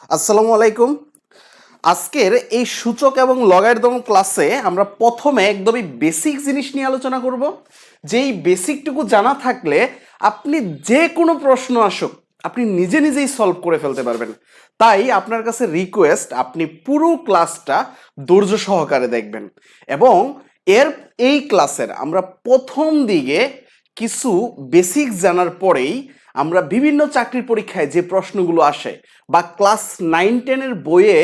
আসসালামু আলাইকুম। আজকের এই সূচক এবং লগারিদম ক্লাসে আমরা প্রথমে একদমই বেসিক জিনিস নিয়ে আলোচনা করব। যেই বেসিকটুকু জানা থাকলে আপনি যে কোনো প্রশ্ন আসুক আপনি নিজে নিজেই সলভ করে ফেলতে পারবেন। তাই আপনার কাছে রিকোয়েস্ট, আপনি পুরো ক্লাসটা ধৈর্য সহকারে দেখবেন এবং এই ক্লাসের আমরা প্রথম দিকে কিছু বেসিক জানার পরেই আমরা বিভিন্ন চাকরির পরীক্ষায় যে প্রশ্নগুলো আসে বা ক্লাস 9-10-এর বইয়ে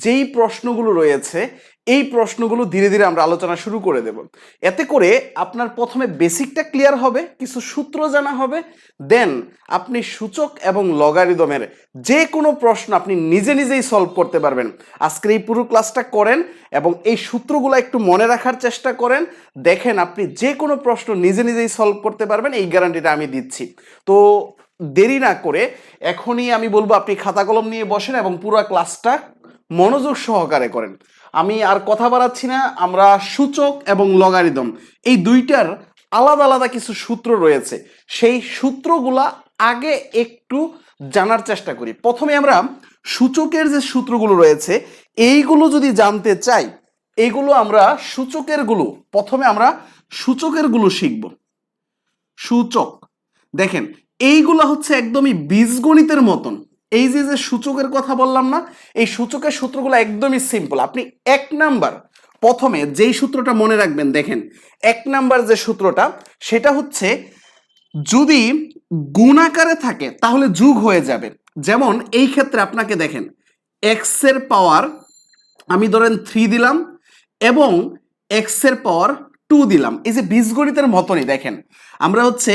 যেই প্রশ্নগুলো রয়েছে এই প্রশ্নগুলো ধীরে ধীরে আমরা আলোচনা শুরু করে দেব। এতে করে আপনার প্রথমে বেসিকটা ক্লিয়ার হবে, কিছু সূত্র জানা হবে, দেন আপনি সূচক এবং লগারিদমের যে কোনো প্রশ্ন আপনি নিজে নিজেই সলভ করতে পারবেন। আজকের এই পুরো ক্লাসটা করেন এবং এই সূত্রগুলো একটু মনে রাখার চেষ্টা করেন, দেখেন আপনি যে কোনো প্রশ্ন নিজে নিজেই সলভ করতে পারবেন, এই গ্যারান্টিটা আমি দিচ্ছি। তো দেরি না করে এখনই আমি বলবো আপনি খাতা কলম নিয়ে বসেন এবং পুরো ক্লাসটা মনোযোগ সহকারে করেন। আমি আর কথা বাড়াচ্ছি না, আমরা সূচক এবং লগারিদম এই দুইটার আলাদা আলাদা কিছু সূত্র রয়েছে, সেই সূত্রগুলা আগে একটু জানার চেষ্টা করি। প্রথমে আমরা সূচকের যে সূত্রগুলো রয়েছে এইগুলো যদি জানতে চাই, এইগুলো আমরা প্রথমে আমরা সূচকের গুলো শিখব। সূচক দেখেন এইগুলা হচ্ছে একদমই বীজগণিতের মতন। এই যে যে সূচকের কথা বললাম না, এই সূচকের সূত্রগুলো একদমই সিম্পল। আপনি এক নাম্বার প্রথমে যেই সূত্রটা মনে রাখবেন, দেখেন এক নাম্বার যে সূত্রটা সেটা হচ্ছে যদি গুণ আকারে থাকে তাহলে যোগ হয়ে যাবে। যেমন এই ক্ষেত্রে আপনাকে দেখেন এক্স এর পাওয়ার আমি ধরেন 3 দিলাম এবং এক্স এর পাওয়ার 2 দিলাম। এই যে বীজগণিতের মতনই দেখেন আমরা হচ্ছে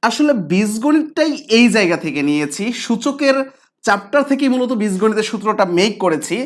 আসলে বীজগণিতটাই এই জায়গা থেকে নিয়েছি, সূচকের চ্যাপ্টার থেকেই মূলত বীজগণিতের সূত্রটা মেক করেছি।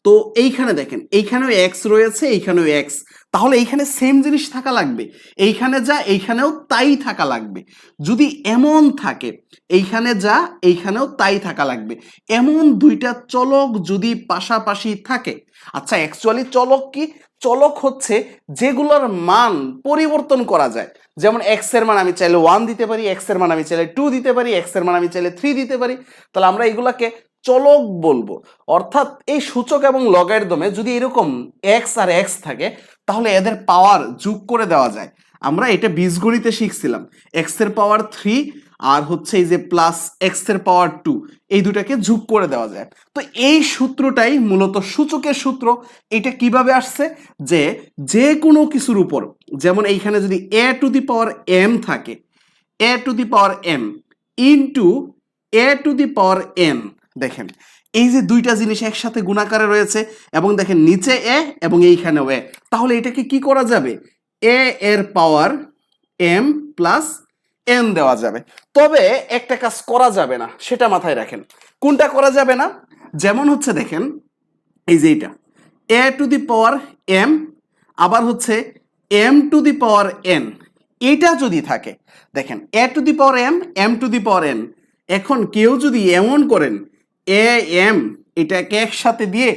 তো এইখানে দেখেন এইখানেও এক্স রয়েছে, এইখানেও এক্স, তাহলে এইখানে সেম জিনিস থাকা লাগবে, এইখানে যা এইখানেও তাই থাকা লাগবে। যদি এমন থাকে এইখানে যা এইখানেও তাই থাকা লাগবে, এমন দুইটা চলক যদি পাশাপাশি থাকে। আচ্ছা অ্যাকচুয়ালি চলক কি? চলক হচ্ছে যেগুলোর মান পরিবর্তন করা যায়। যেমন এক্স এর মান আমি চাইলে 1 দিতে পারি, এক্স এর মান আমি চাইলে 2 দিতে পারি, এক্স এর মান আমি চাইলে 3 দিতে পারি। তাহলে আমরা এগুলাকে চলক বলবো। অর্থাৎ এই সূচক এবং লগারিদমে যদি এরকম এক্স আর এক্স থাকে তাহলে এদের পাওয়ার যোগ করে দেওয়া যায়। আমরা এটা বীজগণিতে শিখছিলাম, এক্স এর পাওয়ার 3 আর হচ্ছে এই যে প্লাস এক্স এর পাওয়ার 2, এই দুটাকে যোগ করে দেওয়া যায়। তো এই সূত্রটাই মূলত সূচকের সূত্র। এটা কিভাবে আসছে যে যে কোনো কিছুর উপর, যেমন এইখানে যদি এ টু দি পাওয়ার এম থাকে, A to the power M into A to the power N, দেখেন এই যে দুইটা জিনিস একসাথে গুণাকারে রয়েছে এবং দেখেন নিচে এ এবং এইখানেও এ, তাহলে এটাকে কি করা যাবে? এ এর পাওয়ার এম প্লাস এন দেওয়া যাবে। তবে একটা কাজ করা যাবে না, সেটা মাথায় রাখেন। কোনটা করা যাবে না? যেমন হচ্ছে দেখেন এই যে এইটা এ টু দি পাওয়ার এম আবার হচ্ছে M to the power N, এটা যদি থাকে, দেখেন A to the power M, M to the power N, এখন কেউ যদি এমন করেন এ এম এটাকে একসাথে দিয়ে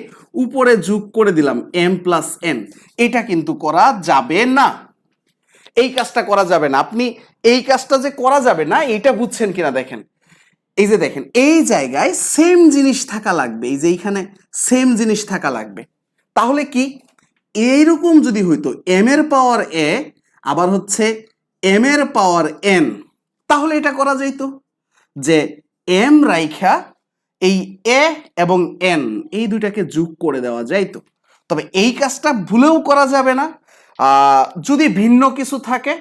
উপরে যোগ করে দিলাম এম প্লাস এন, এটা কিন্তু করা যাবে না। এই কাজটা করা যাবে না। আপনি এই কাজটা যে করা যাবে না এটা বুঝছেন কিনা দেখেন, এই যে দেখেন এই জায়গায় সেম জিনিস থাকা লাগবে, এই যে এইখানে সেম জিনিস থাকা লাগবে। তাহলে কি এইরকম যদি হইতো এম এর পাওয়ার এ আবার হচ্ছে এম এর পাওয়ার এন, তাহলে এটা করা যাইতো যে এম রাইখা এই এ এবং এন এই দুইটাকে যোগ করে দেওয়া যাইতো। তবে এই কাজটা ভুলেও করা যাবে না। যদি ভিন্ন কিছু থাকে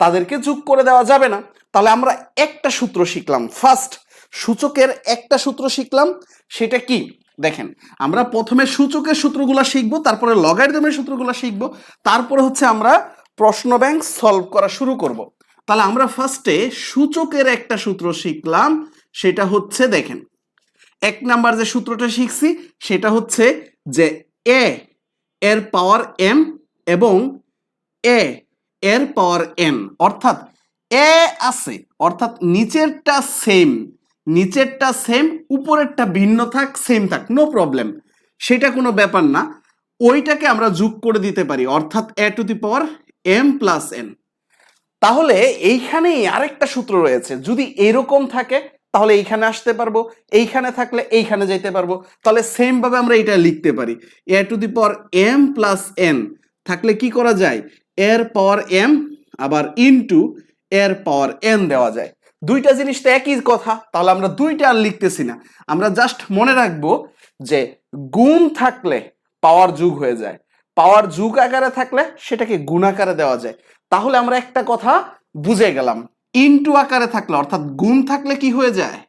তাদেরকে যোগ করে দেওয়া যাবে না। তাহলে আমরা একটা সূত্র শিখলাম, ফার্স্ট সূচকের একটা সূত্র শিখলাম। সেটা কি? দেখেন আমরা প্রথমে সূচকের সূত্রগুলো শিখবো, তারপরে লগারিদমের সূত্রগুলো শিখবো, তারপরে হচ্ছে আমরা প্রশ্ন ব্যাংক সলভ করা শুরু করব। তাহলে আমরা ফার্স্টে সূচকের একটা সূত্র শিখলাম, সেটা হচ্ছে দেখেন এক নাম্বার যে সূত্রটা শিখছি সেটা হচ্ছে যে এ এর পাওয়ার এম এবং এ এর পাওয়ার এন, অর্থাৎ এ আছে অর্থাৎ নিচেরটা সেম উপরেরটা ভিন্ন থাক, সেম থাক, নো প্রবলেম, সেটা কোনো ব্যাপার না। ওইটাকে আমরা যোগ করে দিতে পারি, অর্থাৎ A to the power M plus N. তাহলে এইখানেই আরেকটা সূত্র রয়েছে, যদি এরকম থাকে তাহলে এইখানে আসতে পারবো, এইখানে থাকলে এইখানে যেতে পারবো। তাহলে সেম ভাবে আমরা এটা লিখতে পারি, A to the power M plus N থাকলে কি করা যায়, এর পাওয়ার এম আবার ইনটু এর পাওয়ার এন দেওয়া যায়। দুইটা জিনিস তো একই কথা, তাহলে আমরা দুইটা আর লিখতেছি না, আমরা জাস্ট মনে রাখবো যে গুণ থাকলে পাওয়ার যোগ হয়ে যায়, পাওয়ার যোগ আকারে থাকলে সেটাকে গুণ আকারে দেওয়া যায়। তাহলে আমরা একটা কথা বুঝে গেলাম, ইনটু আকারে থাকলে অর্থাৎ গুণ থাকলে কি হয়ে যায়,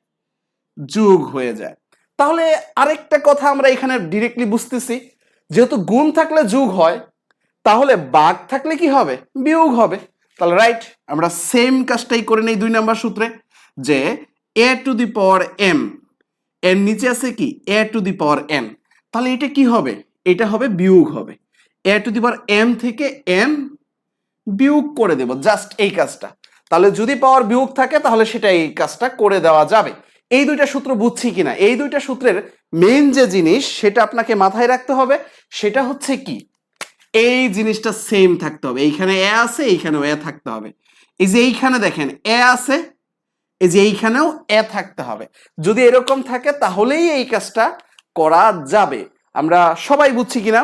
যোগ হয়ে যায়। তাহলে আরেকটা কথা আমরা এখানে ডিরেক্টলি বুঝতেছি, যেহেতু গুণ থাকলে যোগ হয়, তাহলে ভাগ থাকলে কি হবে, বিয়োগ হবে। তাহলে রাইট, আমরা সেম কাজটাই করে নেই 2 নাম্বার সূত্রে, যে এ টু দি পাওয়ার এম, এর নিচে আছে কি এ টু দি পাওয়ার এন, তাহলে এটা কি হবে, এটা হবে বিয়োগ হবে। A to the power M থেকে এম বিয়োগ করে দেব, জাস্ট এই কাজটা। তাহলে যদি পাওয়ার বিয়োগ থাকে তাহলে সেটা এই কাজটা করে দেওয়া যাবে। এই দুইটা সূত্র বুঝছি কিনা, এই দুইটা সূত্রের মেইন যে জিনিস সেটা আপনাকে মাথায় রাখতে হবে, সেটা হচ্ছে কি, এই জিনিসটা সেম থাকতে হবে, এইখানে এ আছে এইখানেও এ থাকতে হবে। এই যে এইখানে দেখেন এ আছে, এই যে এইখানেও এ থাকতে হবে। যদি এরকম থাকে তাহলেই এই কাজটা করা যাবে। আমরা সবাই বুঝছি কিনা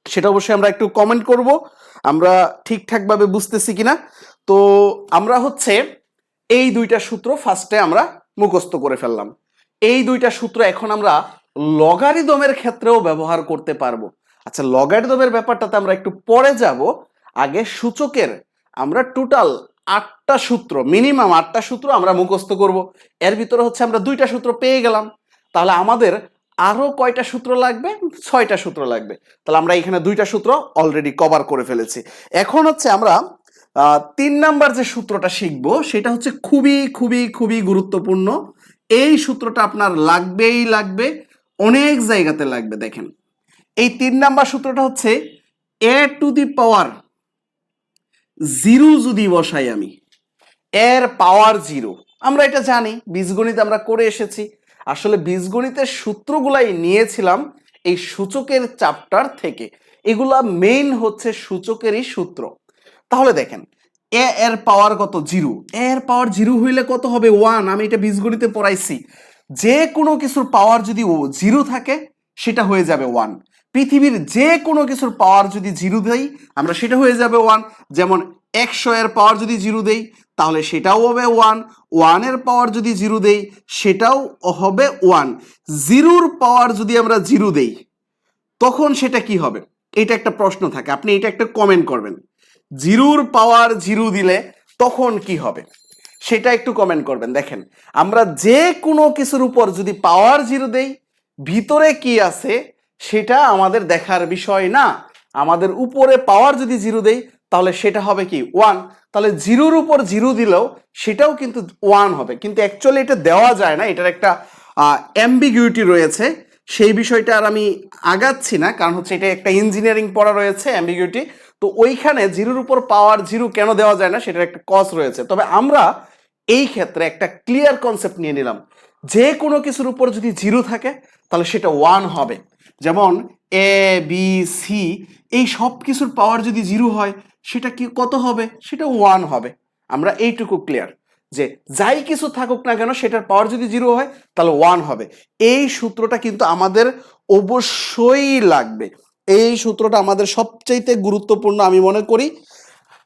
সেটা অবশ্যই আমরা একটু কমেন্ট করব, আমরা ঠিকঠাক ভাবে বুঝতেছি কিনা। তো আমরা হচ্ছে এই দুইটা সূত্র ফার্স্টে আমরা মুখস্থ করে ফেললাম। এই দুইটা সূত্র এখন আমরা লগারিদমের ক্ষেত্রেও ব্যবহার করতে পারবো। আচ্ছা, লগারিদমের ব্যাপারটাতে আমরা একটু পরে যাব, আগে সূচকের আমরা টোটাল 8টা সূত্র, মিনিমাম 8টা সূত্র আমরা মুখস্থ করব। এর ভিতরে হচ্ছে আমরা দুইটা সূত্র পেয়ে গেলাম, তাহলে আমাদের আরো কয়টা সূত্র লাগবে, 6টা সূত্র লাগবে। তাহলে আমরা এখানে দুইটা সূত্র অলরেডি কভার করে ফেলেছি। এখন হচ্ছে আমরা 3 নাম্বার যে সূত্রটা শিখবো সেটা হচ্ছে খুবই খুবই খুবই গুরুত্বপূর্ণ। এই সূত্রটা আপনার লাগবেই লাগবে, অনেক জায়গাতে লাগবে। দেখেন এই 3 নাম্বার সূত্রটা হচ্ছে এ টু দি পাওয়ার 0 যদি বসাই আমি, এর পাওয়ার 0, আমরা এটা জানি, বীজগণিত আমরা করে এসেছি। আসলে বীজগণিতের সূত্রগুলাই নিয়েছিলাম এই সূচকের চ্যাপ্টার থেকে, এগুলা মেইন হচ্ছে সূচকেরই সূত্র। তাহলে দেখেন এ এর পাওয়ার কত, 0, এর পাওয়ার 0 হইলে কত হবে, 1। আমি এটা বীজগণিতে পড়াইছি, যে কোনো কিছুর পাওয়ার যদি 0 থাকে সেটা হয়ে যাবে 1। পৃথিবীর যে কোনো কিছুর পাওয়ার যদি 0 দেই আমরা সেটা হয়ে যাবে 1। যেমন 100 এর পাওয়ার যদি 0 দেই তাহলে সেটাও হবে 1, 1 এর পাওয়ার যদি 0 দেই সেটাও হবে 1। 0 পাওয়ার যদি আমরা 0 দেই তখন সেটা কি হবে, এটা একটা প্রশ্ন থাকে, আপনি এটা একটা কমেন্ট করবেন, 0 পাওয়ার 0 দিলে তখন কি হবে সেটা একটু কমেন্ট করবেন। দেখেন আমরা যে কোনো কিছুর উপর যদি পাওয়ার 0 দেই ভিতরে কি আছে সেটা আমাদের দেখার বিষয় না, আমাদের উপরে পাওয়ার যদি 0 দেই তাহলে সেটা হবে কি 1। তাহলে 0-র উপর 0 দিলেও সেটাও কিন্তু 1 হবে, কিন্তু অ্যাকচুয়ালি এটা দেওয়া যায় না, এটার একটা অ্যাম্বিগুইটি রয়েছে। সেই বিষয়টা আর আমি আগাচ্ছি না, কারণ হচ্ছে এটা একটা ইঞ্জিনিয়ারিং পড়া রয়েছে অ্যাম্বিগুইটি। তো ওইখানে 0-র উপর পাওয়ার 0 কেন দেওয়া যায় না সেটার একটা কজ রয়েছে। তবে আমরা এই ক্ষেত্রে একটা ক্লিয়ার কনসেপ্ট নিয়ে নিলাম, যে কোনো কিছুর উপর যদি 0 থাকে তাহলে সেটা 1 হবে। যেমন এ বি সি এই সব কিছুর পাওয়ার যদি 0 হয় সেটা কি কত হবে, সেটা 1 হবে। আমরা এইটুকু ক্লিয়ার যে যাই কিছু থাকুক না কেন সেটার পাওয়ার যদি 0 হয় তাহলে 1 হবে। এই সূত্রটা কিন্তু আমাদের অবশ্যই লাগবে, এই সূত্রটা আমাদের সবচাইতে গুরুত্বপূর্ণ আমি মনে করি।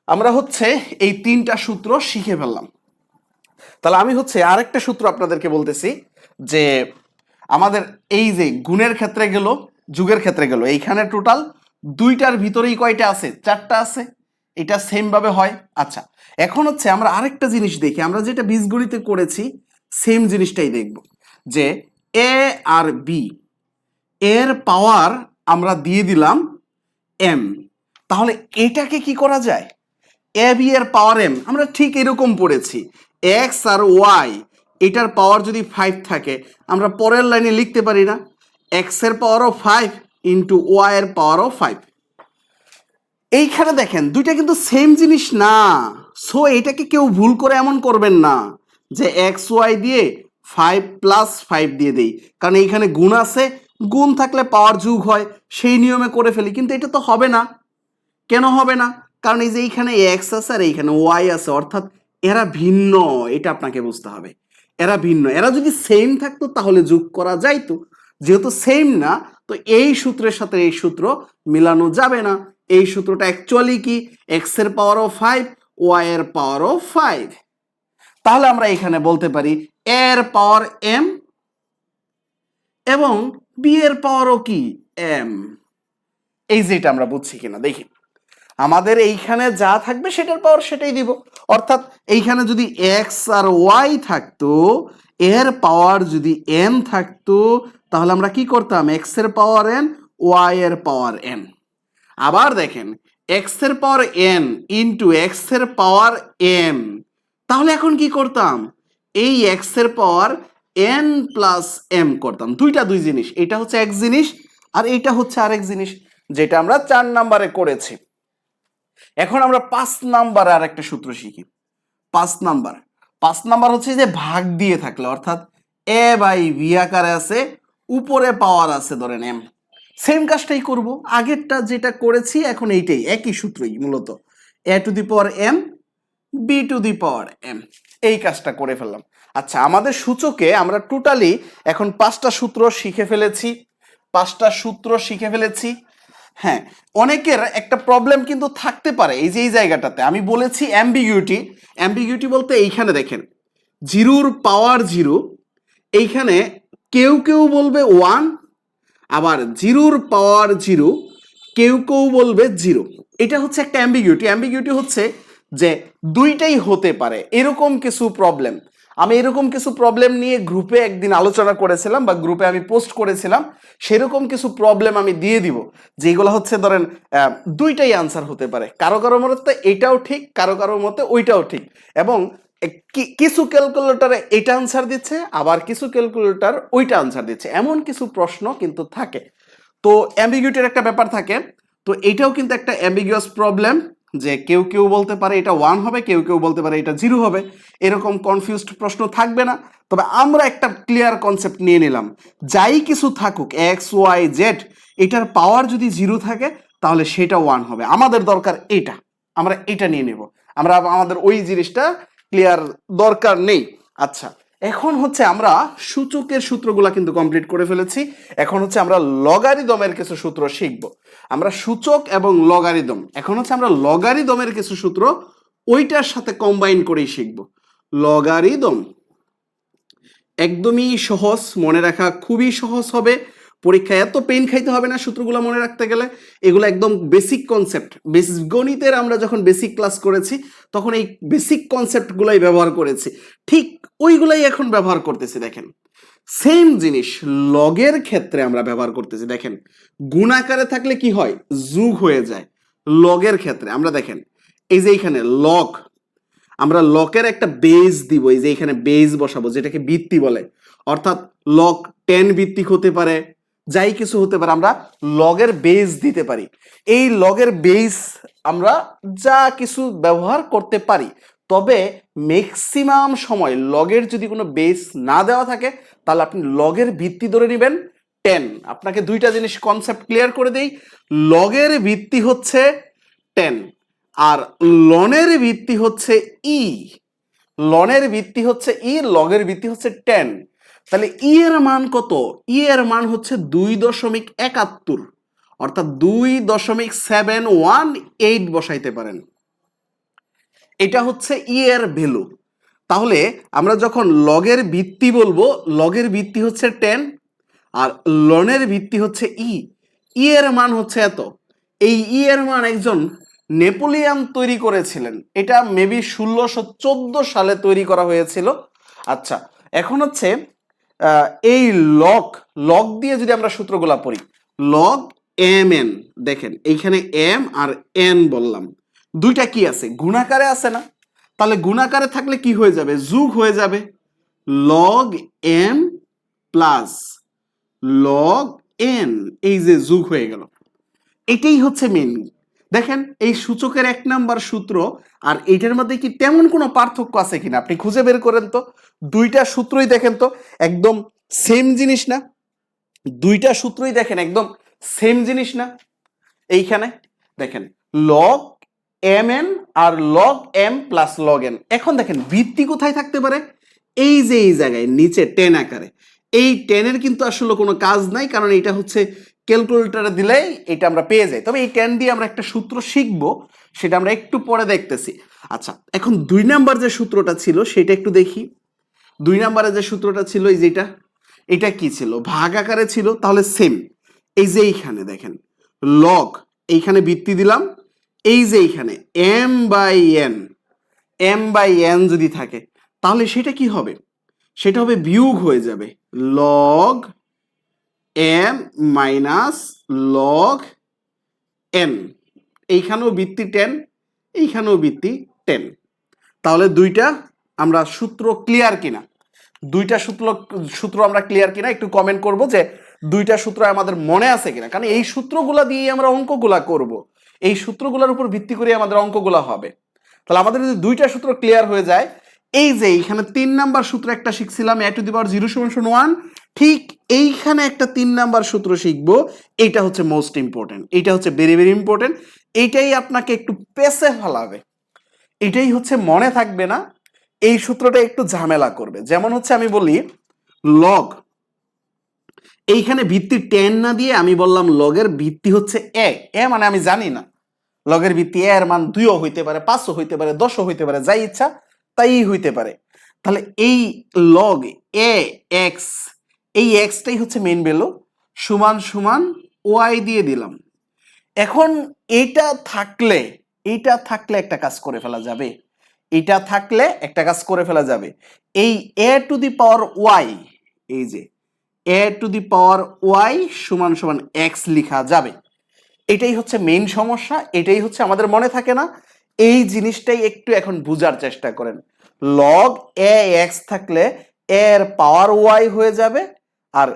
আমরা হচ্ছে এই 3টা সূত্র শিখে ফেললাম। তাহলে আমি হচ্ছে আরেকটা সূত্র আপনাদেরকে বলতেছি, যে আমাদের এই যে গুণের ক্ষেত্রে গেল, যুগের ক্ষেত্রে গেল, এইখানে টোটাল 2টার ভিতরেই কয়টা আছে, 4টা আছে, এটা সেম ভাবে হয়। আচ্ছা, এখন হচ্ছে আমরা আরেকটা জিনিস দেখি, আমরা যেটা বীজগণিতে করেছি সেম জিনিসটাই দেখব, যে এ আর বি এর পাওয়ার আমরা দিয়ে দিলাম এম, তাহলে এটাকে কি করা যায়, এ বি এর পাওয়ার এম আমরা ঠিক এরকম পড়েছি, এক্স আর ওয়াই এটার পাওয়ার যদি 5 থাকে আমরা পরের লাইনে লিখতে পারি না, এক্স এর পাওয়ারও 5 ইন্টু ওয়াই এর পাওয়ারও 5। এইখানে দেখেন দুইটা কিন্তু সেম জিনিস না, সো এটাকে কেউ ভুল করে এমন করবেন না যে এক্স ওয়াই দিয়ে 5 প্লাস 5 দিয়ে দেই, কারণ এইখানে গুণ আছে, গুণ থাকলে পাওয়ার যোগ হয়, সেই নিয়মে করে ফেলি, কিন্তু এটা তো হবে না। কেন হবে না, কারণ এই যে এইখানে এক্স আছে আর এইখানে ওয়াই আছে, অর্থাৎ এরা ভিন্ন, এটা আপনাকে বুঝতে হবে। এরা ভিন্ন। এরা যদি সেম থাকতো তাহলে যোগ করা যাইতো, যেহেতু সেম না তো এই সূত্রের সাথে এই সূত্র মিলানো যাবে না। এই সূত্রটা অ্যাকচুয়ালি কি, এক্স এর পাওয়ারও 5 ওয়াই এর পাওয়ারও 5। তাহলে আমরা এখানে বলতে পারি এর পাওয়ার এম এবং বি এর পাওয়ারও কি এম। এই যেটা আমরা বুঝছি কিনা দেখি, আমাদের এইখানে যা থাকবে সেটার পাওয়ার সেটাই দিব। অর্থাৎ এইখানে যদি এক্স আর ওয়াই থাকতো, এর পাওয়ার যদি এন থাকতো, তাহলে আমরা কি করতাম, এক্স এর পাওয়ার এন ওয়াই এর পাওয়ার এন। আবার দেখেন এক্স এর পাওয়ার এন ইন্টু এক্স এর পাওয়ার এম, তাহলে এখন কি করতাম, এই এক্স এর পাওয়ার এন প্লাস এম করতাম। দুইটা দুই জিনিস, এটা হচ্ছে এক জিনিস আর এইটা হচ্ছে আরেক জিনিস, যেটা আমরা 4 নাম্বারে করেছি। এখন আমরা 5 নাম্বারে আর একটা সূত্র শিখি। 5 নাম্বার হচ্ছে যে ভাগ দিয়ে থাকলে, অর্থাৎ এ বাই বি আকারে আছে, উপরে পাওয়ার আছে ধরেন এম, সেম কাজটাই করব, আগেরটা যেটা করেছি এখন এইটাই, একই সূত্রই মূলত, A to the power M B to the power M, এই কাজটা করে ফেললাম। আচ্ছা, আমাদের সূচকে আমরা টোটালি এখন 5টা সূত্র শিখে ফেলেছি। হ্যাঁ, অনেকের একটা প্রবলেম কিন্তু থাকতে পারে এই যে এই জায়গাটাতে আমি বলেছি অ্যাম্বিগুইটি বলতে এইখানে দেখেন জিরোর পাওয়ার জিরো, এইখানে কেউ কেউ বলবে 1, আবার জিরোর পাওয়ার জিরো কেউ কেউ বলবে 0। এটা হচ্ছে একটা অ্যাম্বিগুইটি হচ্ছে যে দুইটাই হতে পারে এরকম কিছু প্রবলেম। আমি এরকম কিছু প্রবলেম নিয়ে গ্রুপে একদিন আলোচনা করেছিলাম বা গ্রুপে আমি পোস্ট করেছিলাম, সেরকম কিছু প্রবলেম আমি দিয়ে দিব, যেগুলো হচ্ছে ধরেন দুইটাই আনসার হতে পারে, কারো কারো মতে এটাও ঠিক, কারো কারো মতে ওইটাও ঠিক, এবং কিছু ক্যালকুলেটরে এটা আনসার দিচ্ছে, আবার কিছু ক্যালকুলেটর ওইটা আনসার দিচ্ছে, এমন কিছু প্রশ্ন কিন্তু থাকে। তো অ্যাম্বিগুইটির একটা ব্যাপার থাকে, তো এটাও কিন্তু একটা অ্যাম্বিগুয়াস প্রবলেম, যে কেউ কেউ বলতে পারে এটা 1 হবে, কেউ কেউ বলতে পারে এটা 0 হবে, এরকম কনফিউজড প্রশ্ন থাকবে না। তবে আমরা একটা ক্লিয়ার কনসেপ্ট নিয়ে নিলাম, যাই কিছু থাকুক এক্স ওয়াই জেড, এটার পাওয়ার যদি 0 থাকে তাহলে সেটা 1 হবে, আমাদের দরকার এটা, আমরা এটা নিয়ে নেব, আমরা আমাদের ওই জিনিসটা ক্লিয়ার দরকার নেই। আচ্ছা, এখন হচ্ছে আমরা সূচকের সূত্রগুলা কিন্তু কমপ্লিট করে ফেলেছি, এখন হচ্ছে আমরা লগারিদমের কিছু সূত্র শিখব। আমরা সূচক এবং লগারিদম, এখন হচ্ছে আমরা লগারিদমের কিছু সূত্র ওইটার সাথে কম্বাইন করেই শিখব। লগারিদম একদমই সহজ, মনে রাখা খুবই সহজ হবে, পরীক্ষায় এত পেন খাইতে হবে না সূত্রগুলো মনে রাখতে গেলে, এগুলো একদম বেসিক কনসেপ্ট, গণিতের আমরা যখন বেসিক ক্লাস করেছি তখন এই বেসিক কনসেপ্টগুলাই ব্যবহার করেছি, ঠিক ওইগুলাই এখন ব্যবহার করতেছি। দেখেন সেম জিনিস লগের ক্ষেত্রে আমরা ব্যবহার করতেছি, দেখেন গুণাকারে থাকলে কি হয়, যোগ হয়ে যায়। লগের ক্ষেত্রে আমরা দেখেন এই যে এইখানে লগ, আমরা লকের একটা বেজ দিব, এই যে এখানে বেজ বসাবো যেটাকে ভিত্তি বলে, অর্থাৎ লগ 10 ভিত্তিক হতে পারে, যাই কিছু হতে পারে, আমরা লগের বেজ দিতে পারি। এই লগের বেজ আমরা যা কিছু ব্যবহার করতে পারি, তবে ম্যাক্সিমাম সময় লগের যদি কোনো বেজ না দেওয়া থাকে তাহলে আপনি লগের ভিত্তি ধরে নেবেন 10। আপনাকে দুইটা জিনিস কনসেপ্ট ক্লিয়ার করে দেই, লগের ভিত্তি হচ্ছে 10 আর লনের ভিত্তি হচ্ছে ই, লনের ভিত্তি হচ্ছে ই, লগের ভিত্তি হচ্ছে 10। তাহলে ই এর মান কত, ই এর মান হচ্ছে 2.71, অর্থাৎ 2.718 বসাইতে পারেন, এটা হচ্ছে ই এর ভ্যালু। তাহলে আমরা যখন লগের ভিত্তি বলবো, লগের ভিত্তি হচ্ছে 10 আর লনের ভিত্তি হচ্ছে ই, ই এর মান হচ্ছে এত। এই ই এর মান একজন নেপোলিয়ান তৈরি করেছিলেন, এটা মেবি 1614 সালে তৈরি করা হয়েছিল। আচ্ছা, এখন হচ্ছে এই লগ লগ দিয়ে যদি আমরা সূত্রগুলা পড়ি, লগ এম এন, দেখেন এইখানে এম আর এন বললাম, দুইটা কি আছে, গুণাকারে আছে না, তাহলে গুণাকারে থাকলে কি হয়ে যাবে, যোগ হয়ে যাবে, log M plus log N, এই যে যোগ হয়ে গেল, এটাই হচ্ছে মেন। দেখেন এই সূচকের 1 নাম্বার সূত্র আর এইটার মধ্যে কি তেমন কোনো পার্থক্য আছে কিনা আপনি খুঁজে বের করেন তো, দুইটা সূত্রই দেখেন তো একদম সেম জিনিস না, দুইটা সূত্রই দেখেন একদম সেম জিনিস না। এইখানে দেখেন লগ এম এন আর log M plus log N, এখন দেখেন ভিত্তি কোথায় থাকতে পারে, এই যে এই জায়গায় নিচে 10 আকারে, এই 10-এর কিন্তু আসলে কোনো কাজ নাই, কারণ এটা হচ্ছে ক্যালকুলেটরে দিলেই এটা আমরা পেয়ে যাই। তবে এই 10 দিয়ে আমরা একটা সূত্র শিখবো, সেটা আমরা একটু পরে দেখতেছি। আচ্ছা, এখন 2 নাম্বার যে সূত্রটা ছিল সেটা একটু দেখি। 2 নাম্বারে যে সূত্রটা ছিল এই যেটা, এটা কি ছিল? ভাগ আকারে ছিল। তাহলে সেম, এই যে এইখানে দেখেন লগ, এইখানে ভিত্তি দিলাম, এই যে এইখানে m/n যদি থাকে তাহলে সেটা কি হবে? সেটা হবে বিয়োগ হয়ে যাবে log m minus log n। এইখানেও ভিত্তি 10, এইখানেও ভিত্তি 10। তাহলে দুইটা আমরা সূত্র ক্লিয়ার কিনা? দুইটা সূত্র আমরা ক্লিয়ার কিনা একটু কমেন্ট করব যে দুইটা সূত্র আমাদের মনে আছে কিনা, কারণ এই সূত্রগুলা দিয়ে আমরা অঙ্কগুলা করব, এই সূত্রগুলোর উপর ভিত্তি করে আমাদের অঙ্কগুলা হবে। তাহলে আমাদের যদি দুইটা সূত্র ক্লিয়ার হয়ে যায়, এই যে এইখানে 3 নাম্বার সূত্র একটা শিখছিলাম a⁻0 = 1, ঠিক এইখানে একটা 3 নাম্বার সূত্র শিখবো। এইটা হচ্ছে মোস্ট ইম্পর্টেন্ট, এইটা হচ্ছে ভেরি ভেরি ইম্পর্টেন্ট। এইটাই আপনাকে একটু পেছে ফেলাবে, এটাই হচ্ছে মনে থাকবে না, এই সূত্রটা একটু ঝামেলা করবে। যেমন হচ্ছে আমি বলি লগ, এইখানে ভিত্তি 10 না দিয়ে আমি বললাম লগের ভিত্তি হচ্ছে এ মানে আমি জানি না, লগের ভিত্তি এর মান 2ও হইতে পারে, 5ও হইতে পারে, 10ও হইতে পারে, যাই ইচ্ছা তাই হইতে পারে। তাহলে এই লগ এ এক্স, এই এক্সটাই হচ্ছে মেইন ভ্যালু, সমান সমান ওয়াই দিয়ে দিলাম। এখন এটা থাকলে একটা কাজ করে ফেলা যাবে, এটা থাকলে একটা কাজ করে ফেলা যাবে। এই a⁻y, এই যে a⁻y সমান সমান x লেখা যাবে। এটাই হচ্ছে মেইন সমস্যা, এটাই হচ্ছে আমাদের মনে থাকে না। এই জিনিসটাই একটু এখন বুঝার চেষ্টা করেন। লগ ax থাকলে এর পাওয়ার y হয়ে যাবে, আর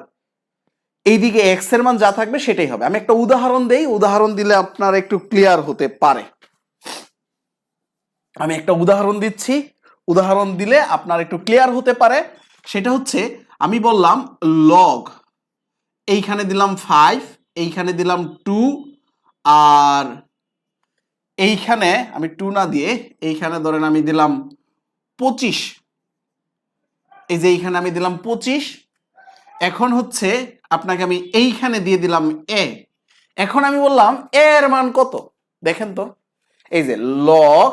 এইদিকে x এর মান যা থাকবে সেটাই হবে। আমি একটা উদাহরণ দেই, উদাহরণ দিলে আপনার একটু ক্লিয়ার হতে পারে। আমি একটা উদাহরণ দিচ্ছি, উদাহরণ দিলে আপনার একটু ক্লিয়ার হতে পারে। সেটা হচ্ছে আমি বললাম লগ, এইখানে দিলাম 5, এইখানে দিলাম 2, আর এইখানে আমি 2 না দিয়ে এইখানে ধরেন আমি দিলাম 25, এই যে এইখানে আমি দিলাম 25। এখন হচ্ছে আপনাকে আমি এইখানে দিয়ে দিলাম এ। এখন আমি বললাম এ এর মান কত, দেখেন তো, এই যে লগ,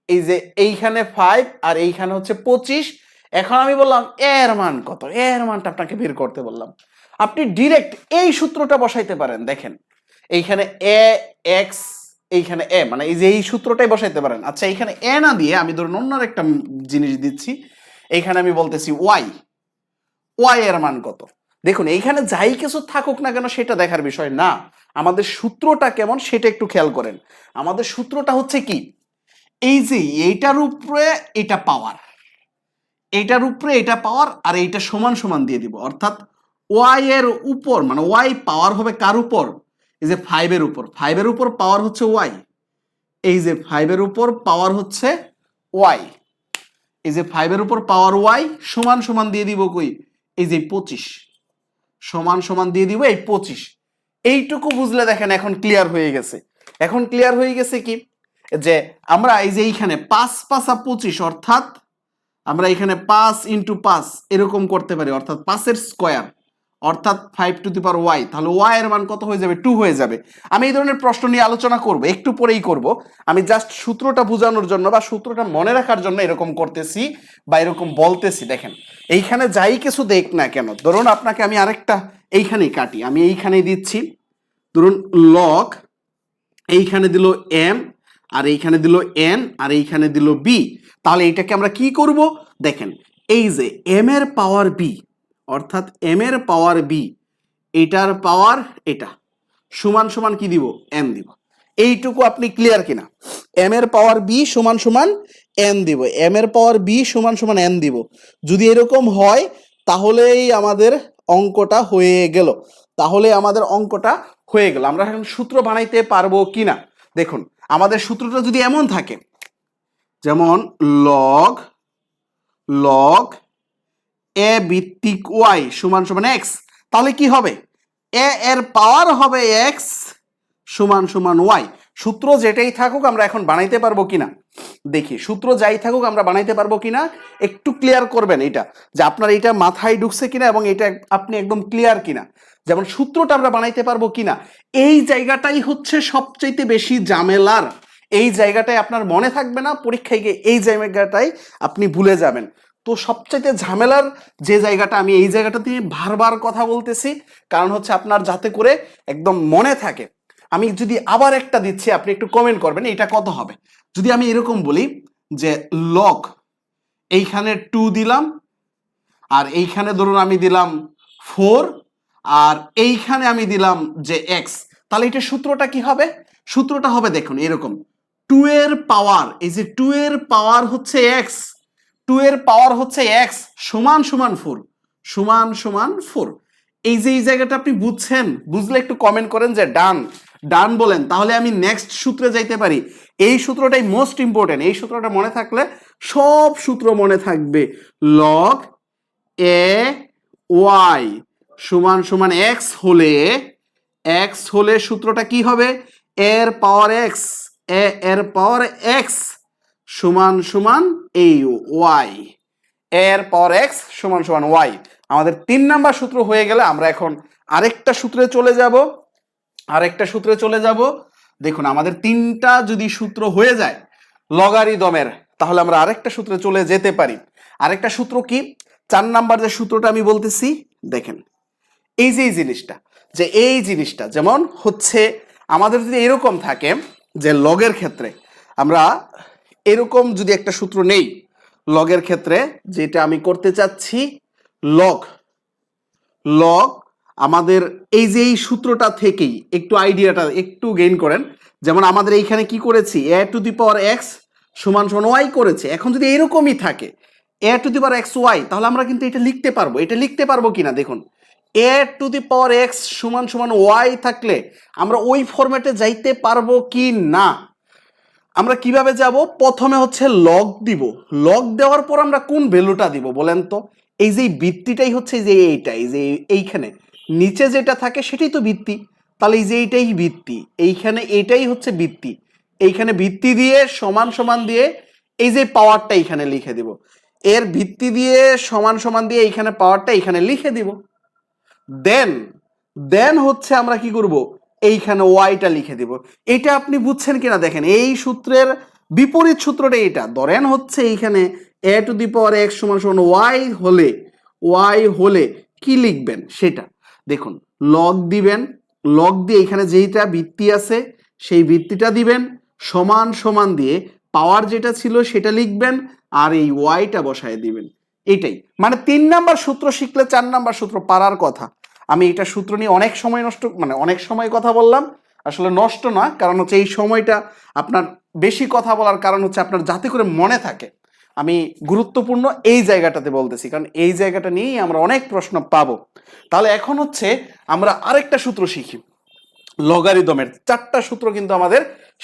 এই যে এইখানে 5 আর এইখানে হচ্ছে 25। এখন আমি বললাম এর মান কত, এর মানটা আপনাকে বের করতে বললাম। আপনি ডিরেক্ট এই সূত্রটা বসাইতে পারেন। দেখেন এইখানে এ এক্স, এইখানে এ, মানে এই যে এই সূত্রটাই বসাইতে পারেন। আচ্ছা, এইখানে এ না দিয়ে আমি ধরুন অন্য একটা জিনিস দিচ্ছি, এইখানে আমি বলতেছি ওয়াই, ওয়াই এর মান কত। দেখুন এইখানে যাই কিছু থাকুক না কেন সেটা দেখার বিষয় না, আমাদের সূত্রটা কেমন সেটা একটু খেয়াল করেন। আমাদের সূত্রটা হচ্ছে কি, এই যে এইটার উপরে এটা পাওয়ার, এইটার উপরে এটা পাওয়ার, আর এইটা সমান সমান দিয়ে দিব। অর্থাৎ ওয়াই এর উপর, মানে ওয়াই পাওয়ার হবে কার উপর? এই যে 5 এর উপর, 5 এর উপর পাওয়ার হচ্ছে ওয়াই, এই যে 5 এর উপর পাওয়ার হচ্ছে ওয়াই, এই যে 5 এর উপর পাওয়ার ওয়াই সমান সমান দিয়ে দিব কই, এই যে 25, সমান সমান দিয়ে দিব এই 25। এইটুকু বুঝলে দেখেন এখন ক্লিয়ার হয়ে গেছে। এখন ক্লিয়ার হয়ে গেছে কি, যে আমরা এই যে এইখানে 5 5 25, অর্থাৎ আমরা এখানে 5 × 5 এরকম করতে পারি, অর্থাৎ 5 এর স্কয়ার, অর্থাৎ 5⁻y। তাহলে y এর মান কত হয়ে যাবে? 2 হয়ে যাবে। আমি এই ধরনের প্রশ্ন নিয়ে আলোচনা করব, একটু পরেই করব। আমি জাস্ট সূত্রটা বোঝানোর জন্য বা সূত্রটা মনে রাখার জন্য এরকম করতেছি বা এরকম বলতেছি। দেখেন এইখানে যাই কিছু দেখ না কেন, ধরুন আপনাকে আমি আরেকটা এইখানেই কাটি, আমি এইখানেই দিচ্ছি, ধরুন লগ, এইখানে দিল m, আর এইখানে দিল n, আর এইখানে দিল b। তাহলে এটাকে আমরা কি করব? দেখেন এই যে m এর পাওয়ার b, অর্থাৎ m এর পাওয়ার b, এটার পাওয়ার এটা, সমান সমান কি দিব? n দিব। এইটুকু আপনি ক্লিয়ার কিনা? m এর পাওয়ার b সমান সমান n দিব, m এর পাওয়ার b সমান সমান n দিব। যদি এরকম হয় তাহলেই আমাদের অঙ্কটা হয়ে গেল, তাহলে আমাদের অঙ্কটা হয়ে গেল। আমরা এখন সূত্র বানাইতে পারবো কিনা দেখুন। আমাদের সূত্রটা যদি এমন থাকে, যেমন লগ লগ এ ভিত্তিক ওয়াই সমান সমান এক্স, তাহলে কি হবে? এ এর পাওয়ার হবে এক্স সমান সমান ওয়াই। সূত্র যেটাই থাকুক আমরা এখন বানাইতে পারবো কিনা দেখি, সূত্র যাই থাকুক আমরা বানাইতে পারবো কিনা একটু ক্লিয়ার করবেন এটা, যে আপনার এটা মাথায় ঢুকছে কিনা এবং এটা আপনি একদম ক্লিয়ার কিনা, যেমন সূত্রটা আমরা বানাইতে পারবো কিনা। এই জায়গাটাই হচ্ছে সবচাইতে বেশি ঝামেলার, এই জায়গাটায় আপনার মনে থাকবে না, পরীক্ষায় গিয়ে এই জায়গাটাই আপনি ভুলে যাবেন। তো সবচাইতে ঝামেলার যে জায়গাটা, আমি এই জায়গাটা দিয়ে বারবার কথা বলতেছি, কারণ হচ্ছে আপনার যাতে করে একদম মনে থাকে। আমি যদি আবার একটা দিচ্ছি, আপনি একটু কমেন্ট করবেন এটা কত হবে। যদি আমি এরকম বলি যে লগ, এইখানে 2 দিলাম, আর এইখানে ধরুন আমি দিলাম 4, আর এইখানে আমি দিলাম যে এক্স, তাহলে এটা সূত্রটা কি হবে? সূত্রটা হবে দেখুন এরকম, 2 এর পাওয়ার, এই যে 2 এর পাওয়ার হচ্ছে এক্স, 2 এর পাওয়ার হচ্ছে এক্স সমান সমান 4, সমান সমান 4। এই যে এই জায়গাটা আপনি বুঝছেন, বুঝলে একটু কমেন্ট করেন যে ডান, ডান বলেন, তাহলে আমি নেক্সট সূত্রে যাইতে পারি। এই সূত্রটাই মোস্ট ইম্পর্টেন্ট, এই সূত্রটা মনে থাকলে সব সূত্র মনে থাকবে। লগ এ ওয়াই সমান সমান এক্স হলে, এক্স হলে সূত্রটা কি হবে? এর পাওয়ার এক্স, এর পাওয়ার এক্স সমান সমান এই ওয়াই, এর পাওয়ার এক্স সমান সমান ওয়াই। আমাদের 3 নাম্বার সূত্র হয়ে গেলে আমরা এখন আরেকটা সূত্রে চলে যাব, আরেকটা সূত্রে চলে যাব। দেখুন আমাদের 3টা যদি সূত্র হয়ে যায় লগারিদমের, তাহলে আমরা আরেকটা সূত্রে চলে যেতে পারি। আরেকটা সূত্র কি? 4 নাম্বার যে সূত্রটা আমি বলতেছি, দেখেন এই যে এই জিনিসটা, যে এই জিনিসটা যেমন হচ্ছে আমাদের যদি এরকম থাকে যে লগের ক্ষেত্রে আমরা এরকম যদি একটা সূত্র নেই, লগের ক্ষেত্রে যেটা আমি করতে চাচ্ছি, লগ, লগ আমাদের এই যে এই সূত্রটা থেকেই একটু আইডিয়াটা একটু গেইন করেন। যেমন আমাদের এইখানে কি করেছি, এ টু দি পাওয়ার এক্স সমান সমান ওয়াই করেছে। এখন যদি এরকমই থাকে A to the power X Y, তাহলে আমরা কিন্তু এটা লিখতে পারবো। এটা লিখতে পারবো কিনা দেখুন, এ টু দি পাওয়ার এক্স সমান সমান ওয়াই থাকলে আমরা ওই ফরম্যাটে যাইতে পারবো কি না? আমরা কিভাবে যাব? প্রথমে হচ্ছে লগ দিব, লগ দেওয়ার পর আমরা কোন ভ্যালুটা দিব বলেন তো? এই যে ভিত্তিটাই হচ্ছে যে এইটা, এই যে এইখানে নিচে যেটা থাকে সেটাই তো ভিত্তি, তাহলে এই যে এইটাই ভিত্তি, এইখানে এটাই হচ্ছে ভিত্তি, এইখানে ভিত্তি দিয়ে সমান সমান দিয়ে এই যে পাওয়ারটা এইখানে লিখে দিব, এর ভিত্তি দিয়ে সমান সমান দিয়ে এইখানে পাওয়ারটা এইখানে লিখে দিব। দেন দেন হচ্ছে আমরা কি করব, এইখানে ওয়াইটা লিখে দিব। এটা আপনি বুঝছেন কিনা দেখেন, এই সূত্রের বিপরীত সূত্রটা এটা। ধরেন হচ্ছে এইখানে এ টু দি পাওয়ার এক্স সমান সমান ওয়াই হলে কি লিখবেন সেটা দেখুন, লগ দিবেন, লগ দিয়ে এখানে যেইটা ভিত্তি আছে সেই ভিত্তিটা দিবেন, সমান সমান দিয়ে পাওয়ার যেটা ছিল সেটা লিখবেন, আর এই ওয়াইটা বসায় দিবেন। এটাই মানে 3 নাম্বার সূত্র শিখলে 4 নাম্বার সূত্র পারার কথা। আমি এটা সূত্র নিয়ে অনেক সময় নষ্ট, মানে অনেক সময় কথা বললাম, আসলে নষ্ট না, কারণ হচ্ছে এই সময়টা আপনার বেশি কথা বলার কারণ হচ্ছে আপনার যাতে করে মনে থাকে। আমি গুরুত্বপূর্ণ এই জায়গাটাতে বলতেছি, কারণ এই জায়গাটা নিয়েই আমরা অনেক প্রশ্ন পাবো। তাহলে এখন হচ্ছে আমরা আরেকটা সূত্র শিখি লগারিদমের। 4টা সূত্র কিন্তু আমাদের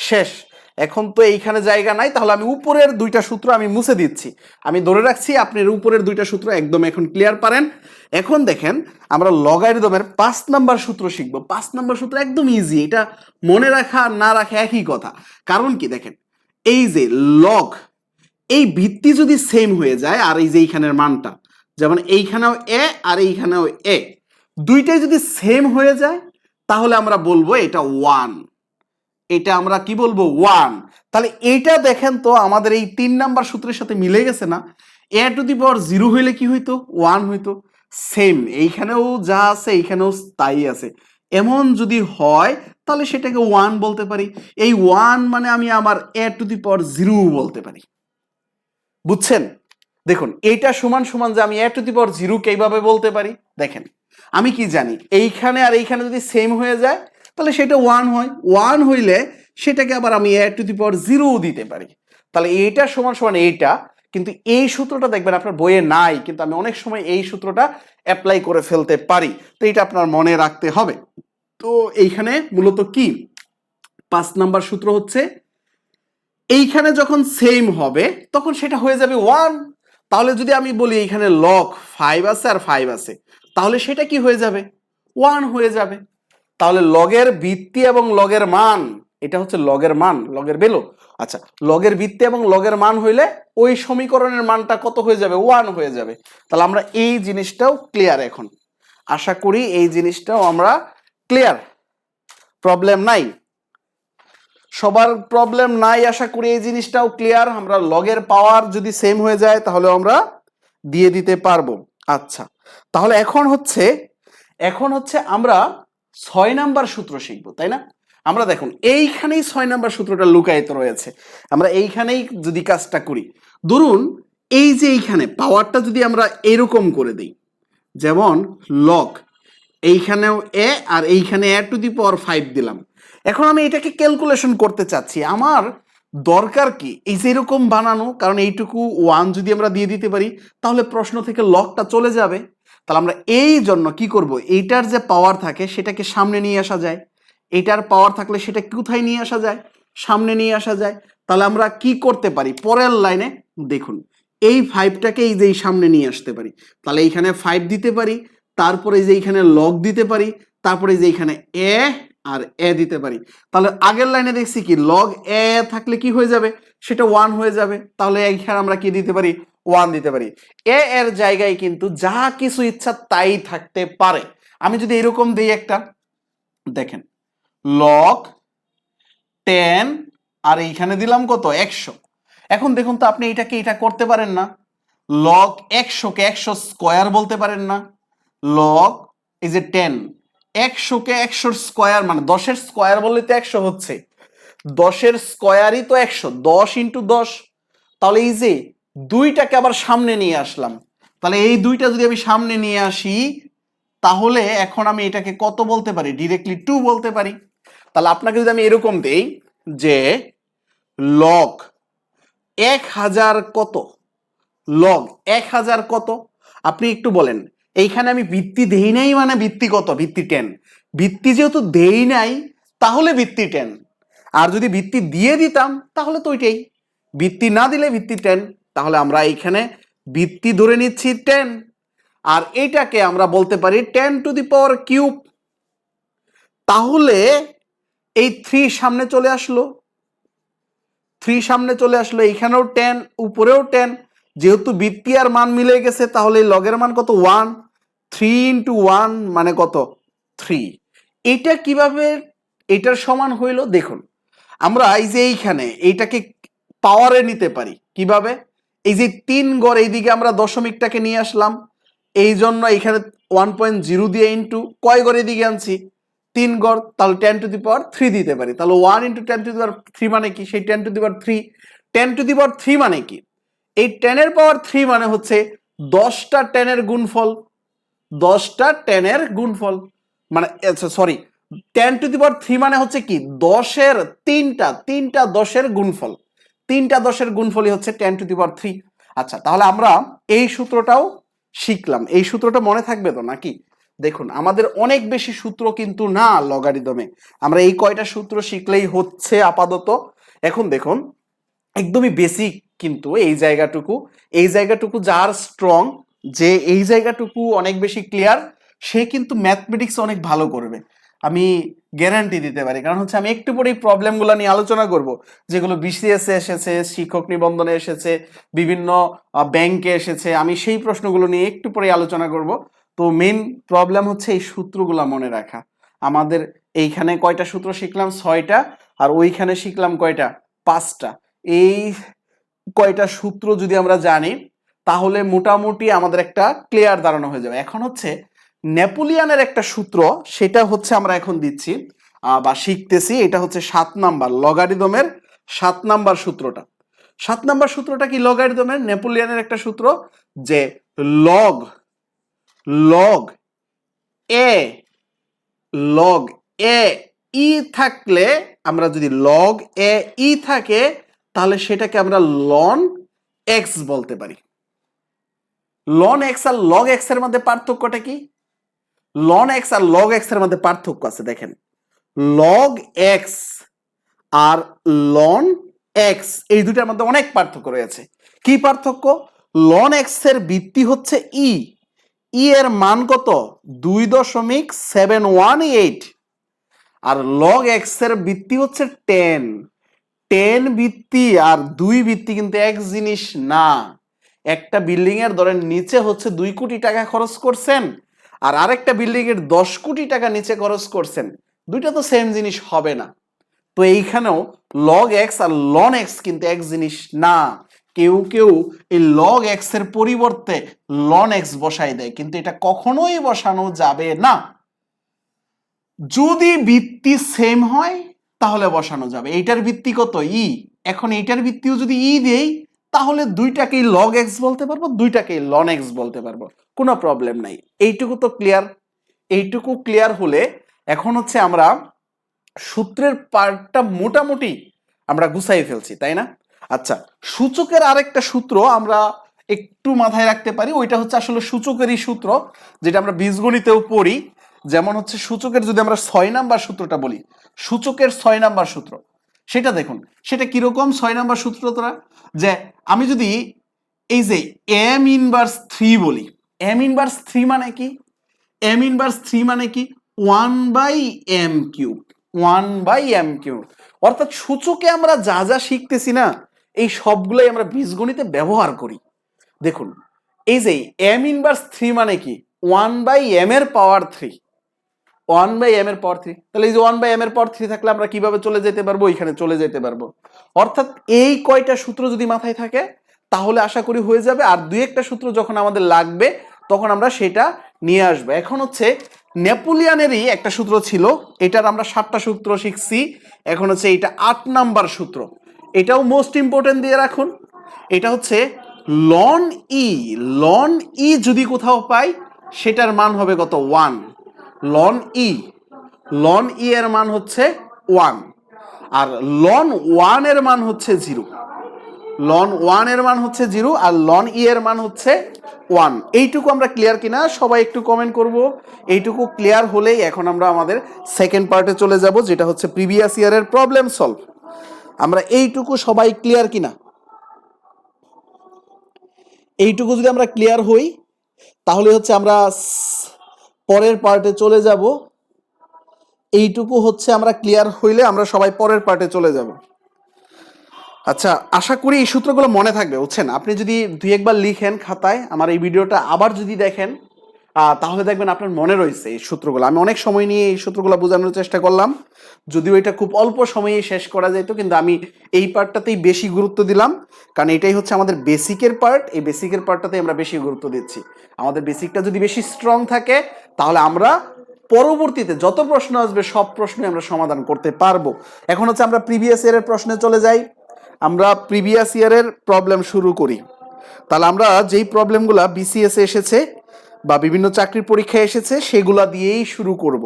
শেষ। এখন তো এইখানে জায়গা নাই, তাহলে আমি উপরের 2টা সূত্র আমি মুছে দিচ্ছি। আমি ধরে রাখছি আপনার উপরের 2টা সূত্র একদম এখন ক্লিয়ার পারেন। এখন দেখেন আমরা লগারিদমের 5 নাম্বার সূত্র শিখব। 5 নাম্বার সূত্র একদম ইজি, এটা মনে রাখা না রাখা একই কথা। কারণ কি দেখেন, এই যে লগ, এই ভিত্তি যদি সেম হয়ে যায় আর এই যে এইখানের মানটা, যেমন এইখানেও এ আর এইখানেও এ, দুইটাই যদি সেম হয়ে যায় তাহলে আমরা বলবো এটা 1, এটা আমরা কি বলবো 1। তাহলে এইটা দেখেন তো আমাদের এই 3 নাম্বার সূত্রের সাথে মিলে গেছে না? এ টু দি পাওয়ার 0 হইলে কি হইতো? 1 হইতো। সেম এইখানেও যা আছে এইখানেও তাই আছে। এমন যদি হয় তাহলে সেটাকে 1 বলতে পারি। এই 1 মানে আমি আমার এ টু দি পাওয়ার 0 বলতে পারি। বুঝছেন? দেখুন এইটা সমান সমান যে আমি এ টু দি পাওয়ার 0 কে এইভাবে বলতে পারি। দেখেন আমি কি জানি, এইখানে আর এইখানে যদি সেম হয়ে যায় তাহলে সেটা 1 হয়, 1 হইলে সেটাকে আবার আমি এ টু দি পাওয়ার 0 দিতে পারি। তাহলে এইটা সমান সমান এইটা, কিন্তু এই সূত্রটা দেখবেন আপনার বইয়ে নাই, কিন্তু আমি অনেক সময় এই সূত্রটা অ্যাপ্লাই করে ফেলতে পারি। তো এটা আপনার মনে রাখতে হবে। তো এইখানে মূলত কি 5 নাম্বার সূত্র হচ্ছে এইখানে যখন সেম হবে তখন সেটা হয়ে যাবে 1। তাহলে যদি আমি বলি এইখানে লগ 5 আছে আর 5 আছে, তাহলে সেটা কি হয়ে যাবে? 1 হয়ে যাবে। তাহলে লগের ভিত্তি এবং লগের মান এটা হচ্ছে লগের মান, লগের ভ্যালু। আচ্ছা, লগের ভিত্তি এবং লগের মান হইলে ওই সমীকরণের মানটা কত হয়ে যাবে? 1 হয়ে যাবে। তাহলে আমরা এই জিনিসটাও ক্লিয়ার এখন। আশা করি এই জিনিসটাও আমরা ক্লিয়ার, প্রবলেম নাই, সবার প্রবলেম নাই। আশা করি এই জিনিসটাও ক্লিয়ার। আমরা লগের পাওয়ার যদি সেম হয়ে যায় তাহলে আমরা দিয়ে দিতে পারবো। আচ্ছা, তাহলে এখন হচ্ছে আমরা 6 নাম্বার সূত্র শিখবো, তাই না? আমরা দেখুন এইখানেই 6 নাম্বার সূত্রটা লুকায়িত রয়েছে। আমরা এইখানেই যদি কাজটা করি, ধরুন এই যে এইখানে পাওয়ারটা যদি আমরা এরকম করে দিই, যেমন লগ এইখানেও এ আর এইখানে এ টু দি পাওয়ার 5 দিলাম। এখন আমি এটাকে ক্যালকুলেশন করতে চাচ্ছি, আমার দরকার কি এই যে এরকম বানানো, কারণ এইটুকু 1 যদি আমরা দিয়ে দিতে পারি তাহলে প্রশ্ন থেকে লগটা চলে যাবে। তাহলে আমরা এই জন্য কি করব, এইটার যে পাওয়ার থাকে সেটাকে সামনে নিয়ে আসা যায়, এইটার পাওয়ার থাকলে সেটা কোথায় নিয়ে আসা যায়? সামনে নিয়ে আসা যায়। তাহলে আমরা কি করতে পারি, পরের লাইনে দেখুন এই 5টাকে এই যে এই সামনে নিয়ে আসতে পারি। তাহলে এইখানে 5 দিতে পারি, তারপরে যে এইখানে লগ দিতে পারি, তারপরে যে এইখানে এ আর এ দিতে পারি। তাহলে আগের লাইনে দেখছি কি লগ এ থাকলে কি হয়ে যাবে, সেটা 1 হয়ে যাবে। তাহলে এইখানে আমরা কি দিতে পারি, 1 দিতে পারি। এ এর জায়গায় কিন্তু যা কিছু ইচ্ছা তাই থাকতে পারে। আমি যদি এরকম দিই একটা, দেখেন লগ 10 আর এইখানে দিলাম কত, 100। এখন দেখুন তো আপনি এটাকে এটা করতে পারেন না, লগ 100কে 100 স্কয়ার বলতে পারেন না। লগ এই যে 10, 100কে 100 স্কয়ার মানে 10-এর স্কয়ার বললে তো 100 হচ্ছে, 10-এর স্কয়ারই তো 100, 10 ইন্টু 10। তাহলে এই যে দুইটাকে আবার সামনে নিয়ে আসলাম, তাহলে এই দুইটা যদি আমি সামনে নিয়ে আসি তাহলে এখন আমি এটাকে কত বলতে পারি, ডিরেক্টলি 2 বলতে পারি। তাহলে আপনাকে যদি আমি এরকম দেই যে লগ 1000 কত, লগ 1000 কত, আপনি একটু বলেন। এইখানে আমি ভিত্তি দেই নাই মানে ভিত্তি কত, ভিত্তি 10। ভিত্তি যেহেতু দেই নাই তাহলে ভিত্তি 10, আর যদি ভিত্তি দিয়ে দিতাম তাহলে তো ওইটাই, ভিত্তি না দিলে ভিত্তি 10। তাহলে আমরা এইখানে ভিত্তি ধরে নিচ্ছি 10, আর এইটাকে আমরা বলতে পারি 10 টু দি পাওয়ার কিউব। তাহলে এই 3 সামনে চলে আসলো, 3 সামনে চলে আসলো, এইখানেও 10, উপরেও 10। যেহেতু ভিত্তি আর মান মিলে গেছে তাহলে লগের মান কত, 1। 3 ইন্টু 1 মানে কত, 3। এটা কিভাবে এটার সমান হইলো দেখুন, আমরা এই যে এইখানে এইটাকে পাওয়ারে নিতে পারি কিভাবে, এই যে 3 গড় এইদিকে আমরা দশমিকটাকে নিয়ে আসলাম, এই জন্য এখানে 1.0 দিয়ে ইন্টু কয় গড় এদিকে আনছি, 3 গড়, তাহলে 10 টু দি পাওয়ার 3 দিতে পারি। তাহলে 1 ইন্টু 10 টু দি পাওয়ার 3 মানে কি, সেই 10 two the power 3। 10 two the পাওয়ার 3 মানে কি, এই 10 এর পাওয়ার 3 মানে হচ্ছে 10টা 10 এর গুণফল, 10টা 10 এর গুণফল মানে সরি 10 টু দি পাওয়ার 3 মানে হচ্ছে কি 10-এর 3টা 10-এর গুণফল, 3টা 10-এর গুণফলই হচ্ছে 10 টু দি পাওয়ার 3। আচ্ছা, তাহলে আমরা এই সূত্রটাও শিখলাম। এই সূত্রটা মনে থাকবে তো নাকি? দেখুন আমাদের অনেক বেশি সূত্র কিন্তু না লগারিদমে, আমরা এই কয়টা সূত্র শিখলেই হচ্ছে আপাতত। এখন দেখুন একদমই বেসিক কিন্তু এই জায়গাটুকু যার স্ট্রং, যে এই জায়গাটুকু অনেক বেশি ক্লিয়ার, সে কিন্তু ম্যাথমেটিক্স অনেক ভালো করবে, আমি গ্যারান্টি দিতে পারি। কারণ হচ্ছে আমি একটু পরেই প্রবলেমগুলো নিয়ে আলোচনা করব, যেগুলো বিসিএস এ এসেছে, শিক্ষক নিবন্ধনে এসেছে, বিভিন্ন ব্যাংকে এসেছে, আমি সেই প্রশ্নগুলো নিয়ে একটু পরেই আলোচনা করব। তো মেইন প্রবলেম হচ্ছে এই সূত্রগুলো মনে রাখা। আমাদের এইখানে কয়টা সূত্র শিখলাম, 6টা, আর ওইখানে শিখলাম কয়টা, 5টা। এই কয়টা সূত্র যদি আমরা জানি তাহলে মোটামুটি আমাদের একটা ক্লিয়ার ধারণা হয়ে যাবে। এখন হচ্ছে নেপোলিয়ানের একটা সূত্র, সেটা হচ্ছে আমরা এখন দিচ্ছি বা শিখতেছি। এটা হচ্ছে 7 নাম্বার লগারিদমের 7 নাম্বার সূত্রটা। 7 নাম্বার সূত্রটা কি লগারিদমের, নেপোলিয়ানের একটা সূত্র, যে লগ লগ এ লগ এ ই থাকলে, আমরা যদি লগ এ ই থাকে তাহলে সেটাকে আমরা লন এক্স বলতে পারি। লন এক্স আর লগ এক্স এর মধ্যে পার্থক্যটা কি, লন এক্স আর লগ এক্স এর মধ্যে পার্থক্য আছে, দেখেন লগ এক্স আর লন এক্স এই দুটার মধ্যে অনেক পার্থক্য রয়েছে। কি পার্থক্য, লন এক্স এর ভিত্তি হচ্ছে ই, ই এর মান কত, 2.718, আর লগ এক্স এর ভিত্তি হচ্ছে 10। 10 ভিত্তি আর 2 ভিত্তি কিন্তু এক জিনিস না। একটা বিল্ডিং এর ধরেন নিচে হচ্ছে 2 কোটি টাকা খরচ করছেন, আর আরেকটা বিল্ডিং এর 10 কোটি টাকা নিচে খরচ করছেন, দুইটা তো সেম জিনিস হবে না। তো এইখানেও লগ এক্স আর লন এক্স কিন্তু এক জিনিস না। কেউ কেউ এই লগ এক্স এর পরিবর্তে লন এক্স বসাই দেয়, কিন্তু এটা কখনোই বসানো যাবে না। যদি ভিত্তি সেম হয় তাহলে বসানো যাবে। এইটার ভিত্তি কত? ই। এখন এইটার ভিত্তিও যদি ই দেই তাহলে দুইটাকেই লগ এক্স বলতে পারবো, দুইটাকেই লন এক্স বলতে পারবো, কোনো প্রবলেম নাই। এইটুকু তো ক্লিয়ার। এইটুকু ক্লিয়ার হলে এখন হচ্ছে আমরা সূত্রের পার্টটা মোটামুটি আমরা গুছাই ফেলছি, তাই না? আচ্ছা, সূচকের আরেকটা সূত্র আমরা একটু মাথায় রাখতে পারি, ওইটা হচ্ছে আসলে সূচকেরই সূত্র, যেটা আমরা বীজগণিতেও পড়ি। যেমন হচ্ছে সূচকের যদি আমরা 6 নাম্বার সূত্রটা বলি, সূচকের 6 নাম্বার সূত্র, সেটা দেখুন। সেটা কিরকম 6 নাম্বার সূত্রটা? যে আমি যদি এই যে এম ইনভার্স 3 বলি, এম ইনভার্স 3 মানে কি? এম ইনভার্স 3 মানে কি? 1/m³। 1/m³। অর্থাৎ সূচকে আমরা যা যা শিখতেছি না, এই সবগুলোই আমরা বীজগণিতে ব্যবহার করি। দেখুন, এই যে এম ইনভার্স 3 মানে কি? 1/m এর পাওয়ার 3। 1/m এর পাওয়ার 3। তাহলে এই যে 1/m এর পাওয়ার 3 থাকলে আমরা কিভাবে চলে যেতে পারবো? এখানে চলে যেতে পারবো। অর্থাৎ এই কয়টা সূত্র যদি মাথায় থাকে তাহলে আশা করি হয়ে যাবে। আর দুই একটা সূত্র যখন আমাদের লাগবে তখন আমরা সেটা নিয়ে আসবো। এখন হচ্ছে নেপোলিয়ানেরই একটা সূত্র ছিল, এটার আমরা 7টা সূত্র শিখছি। এখন হচ্ছে এটা 8 নাম্বার সূত্র। এটাও মোস্ট ইম্পর্টেন্ট দিয়ে রাখুন। এটা হচ্ছে লন ই। লন ই যদি কোথাও পাই সেটার মান হবে কত? 1। লন ই। লন ই এর মান হচ্ছে 1, আর লন 1 এর মান হচ্ছে 0। লন 1 এর মান হচ্ছে 0 আর লন ই এর মান হচ্ছে 1। এইটুকু আমরা ক্লিয়ার কিনা সবাই একটু কমেন্ট করব। এইটুকু ক্লিয়ার হলেই এখন আমরা আমাদের সেকেন্ড পার্টে চলে যাব, যেটা হচ্ছে প্রিভিয়াস ইয়ারের প্রবলেম সলভ। আমরা এইটুকু সবাই ক্লিয়ার কিনা? এইটুকু যদি আমরা ক্লিয়ার হই তাহলে হচ্ছে আমরা পরের পার্টে চলে যাব। এইটুকু হচ্ছে আমরা ক্লিয়ার হইলে আমরা সবাই পরের পার্টে চলে যাব। আচ্ছা, আশা করি এই সূত্রগুলো মনে থাকবে, বুঝছেন? আপনি যদি দুই একবার লিখেন খাতায়, আমার এই ভিডিওটা আবার যদি দেখেন তাহলে দেখবেন আপনার মনে রয়েছে এই সূত্রগুলো। আমি অনেক সময় নিয়ে এই সূত্রগুলো বোঝানোর চেষ্টা করলাম, যদিও এটা খুব অল্প সময়ে শেষ করা যেত, কিন্তু আমি এই পার্টটাতেই বেশি গুরুত্ব দিলাম, কারণ এটাই হচ্ছে আমাদের বেসিকের পার্ট। এই বেসিকের পার্টটাতেই আমরা বেশি গুরুত্ব দিচ্ছি। আমাদের বেসিকটা যদি বেশি স্ট্রং থাকে তাহলে আমরা পরবর্তীতে যত প্রশ্ন আসবে সব প্রশ্নই আমরা সমাধান করতে পারবো। এখন হচ্ছে আমরা প্রিভিয়াস ইয়ারের প্রশ্নে চলে যাই। আমরা প্রিভিয়াস ইয়ারের প্রবলেম শুরু করি। তাহলে আমরা যেই প্রবলেমগুলো বিসিএস এসেছে বা বিভিন্ন চাকরির পরীক্ষায় এসেছে সেগুলা দিয়েই শুরু করব।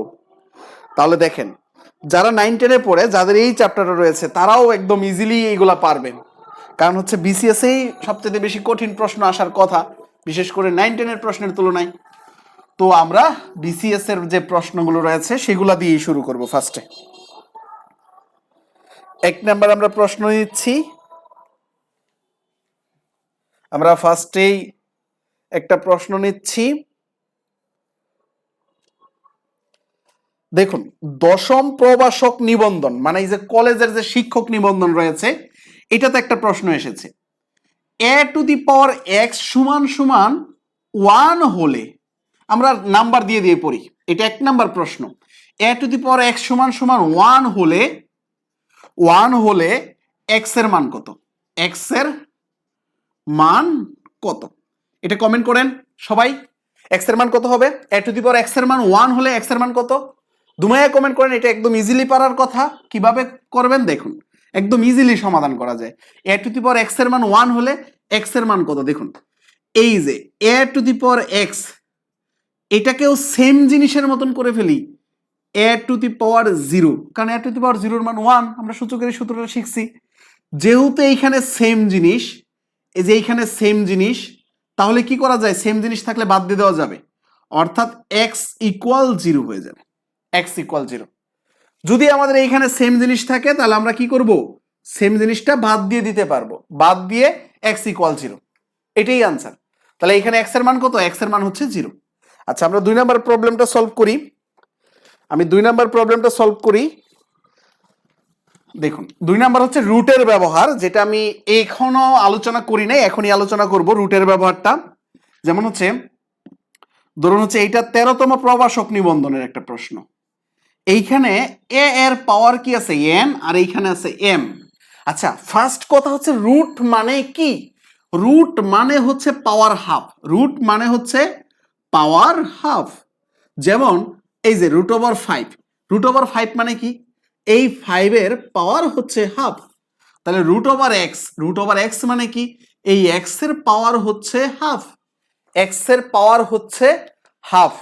তাহলে দেখেন, যারা 9-10-এ পড়ে, যাদের এই চ্যাপ্টারটা রয়েছে, তারাও একদম ইজিলি এইগুলা পারবেন। কারণ হচ্ছে বিসিএসেই সবচেয়ে বেশি কঠিন প্রশ্ন আসার কথা, বিশেষ করে 9-10-এর প্রশ্নের তুলনায়। তো আমরা বিসিএস এর যে প্রশ্নগুলো রয়েছে সেগুলা দিয়েই শুরু করব। ফার্স্টে 1 নাম্বার আমরা প্রশ্ন নিচ্ছি। আমরা ফার্স্টেই একটা প্রশ্ন নিচ্ছি। দেখুন, দশম প্রভাষক নিবন্ধন মানে এই যে কলেজের যে শিক্ষক নিবন্ধন রয়েছে, এটাতে একটা প্রশ্ন এসেছে। a⁴x = 1 হলে, আমরা নাম্বার দিয়ে দিয়ে পড়ি, এটা 1 নাম্বার প্রশ্ন। a⁴x = 1 হলে x এর মান কত? x এর মান কত? এটা কমেন্ট করেন সবাই। x এর মান কত হবে? a⁴x এর মান 1 হলে x এর মান কত? দুমায়া কমেন্ট করেন। এটা একদম ইজিলি পারার কথা। কিভাবে করবেন দেখুন, একদম ইজিলি সমাধান করা যায়। a⁴x এর মান 1 হলে x এর মান কত? দেখুন, এই যে a⁴x, এটাকেও সেম জিনিসের মতন করে ফেলি, a⁴0, কারণ a⁴0 এর মান 1, আমরা সূচকের সূত্রটা শিখছি। যেহেতু এইখানে সেম জিনিস, এই যে এইখানে সেম জিনিস, তাহলে কি করা যায়? সেম জিনিস থাকলে বাদ দিয়ে দেওয়া যাবে, অর্থাৎ x = 0 হয়ে যাবে। x = 0। যদি আমাদের এইখানে সেম জিনিস থাকে তাহলে আমরা কি করব? সেম জিনিসটা বাদ দিয়ে দিতে পারবো, বাদ দিয়ে x = 0। এটাই আনসার। তাহলে এখানে x এর মান কত? x এর মান হচ্ছে 0। আচ্ছা, আমরা 2 নাম্বার প্রবলেমটা সলভ করি। আমি 2 নাম্বার প্রবলেমটা সলভ করি। দেখুন 2 নাম্বার হচ্ছে রুটের ব্যবহার, যেটা আমি এখনো আলোচনা করি নাই, এখনই আলোচনা করব রুটের ব্যবহারটা। যেমন হচ্ছে ধরুন হচ্ছে এইটা 13তম প্রভাষক নিবন্ধনের একটা প্রশ্ন। এইখানে এ এর পাওয়ার কি আছে এন, আর এইখানে আছে এম। আচ্ছা, ফার্স্ট কথা হচ্ছে রুট মানে কি? রুট মানে হচ্ছে পাওয়ার হাফ। রুট মানে হচ্ছে পাওয়ার হাফ। যেমন এই যে √5, √5 মানে কি? এই 5 এর পাওয়ার হচ্ছে হাফ। তাহলে √x মানে কি? এই x এর পাওয়ার হচ্ছে হাফ। x এর পাওয়ার হচ্ছে হাফ।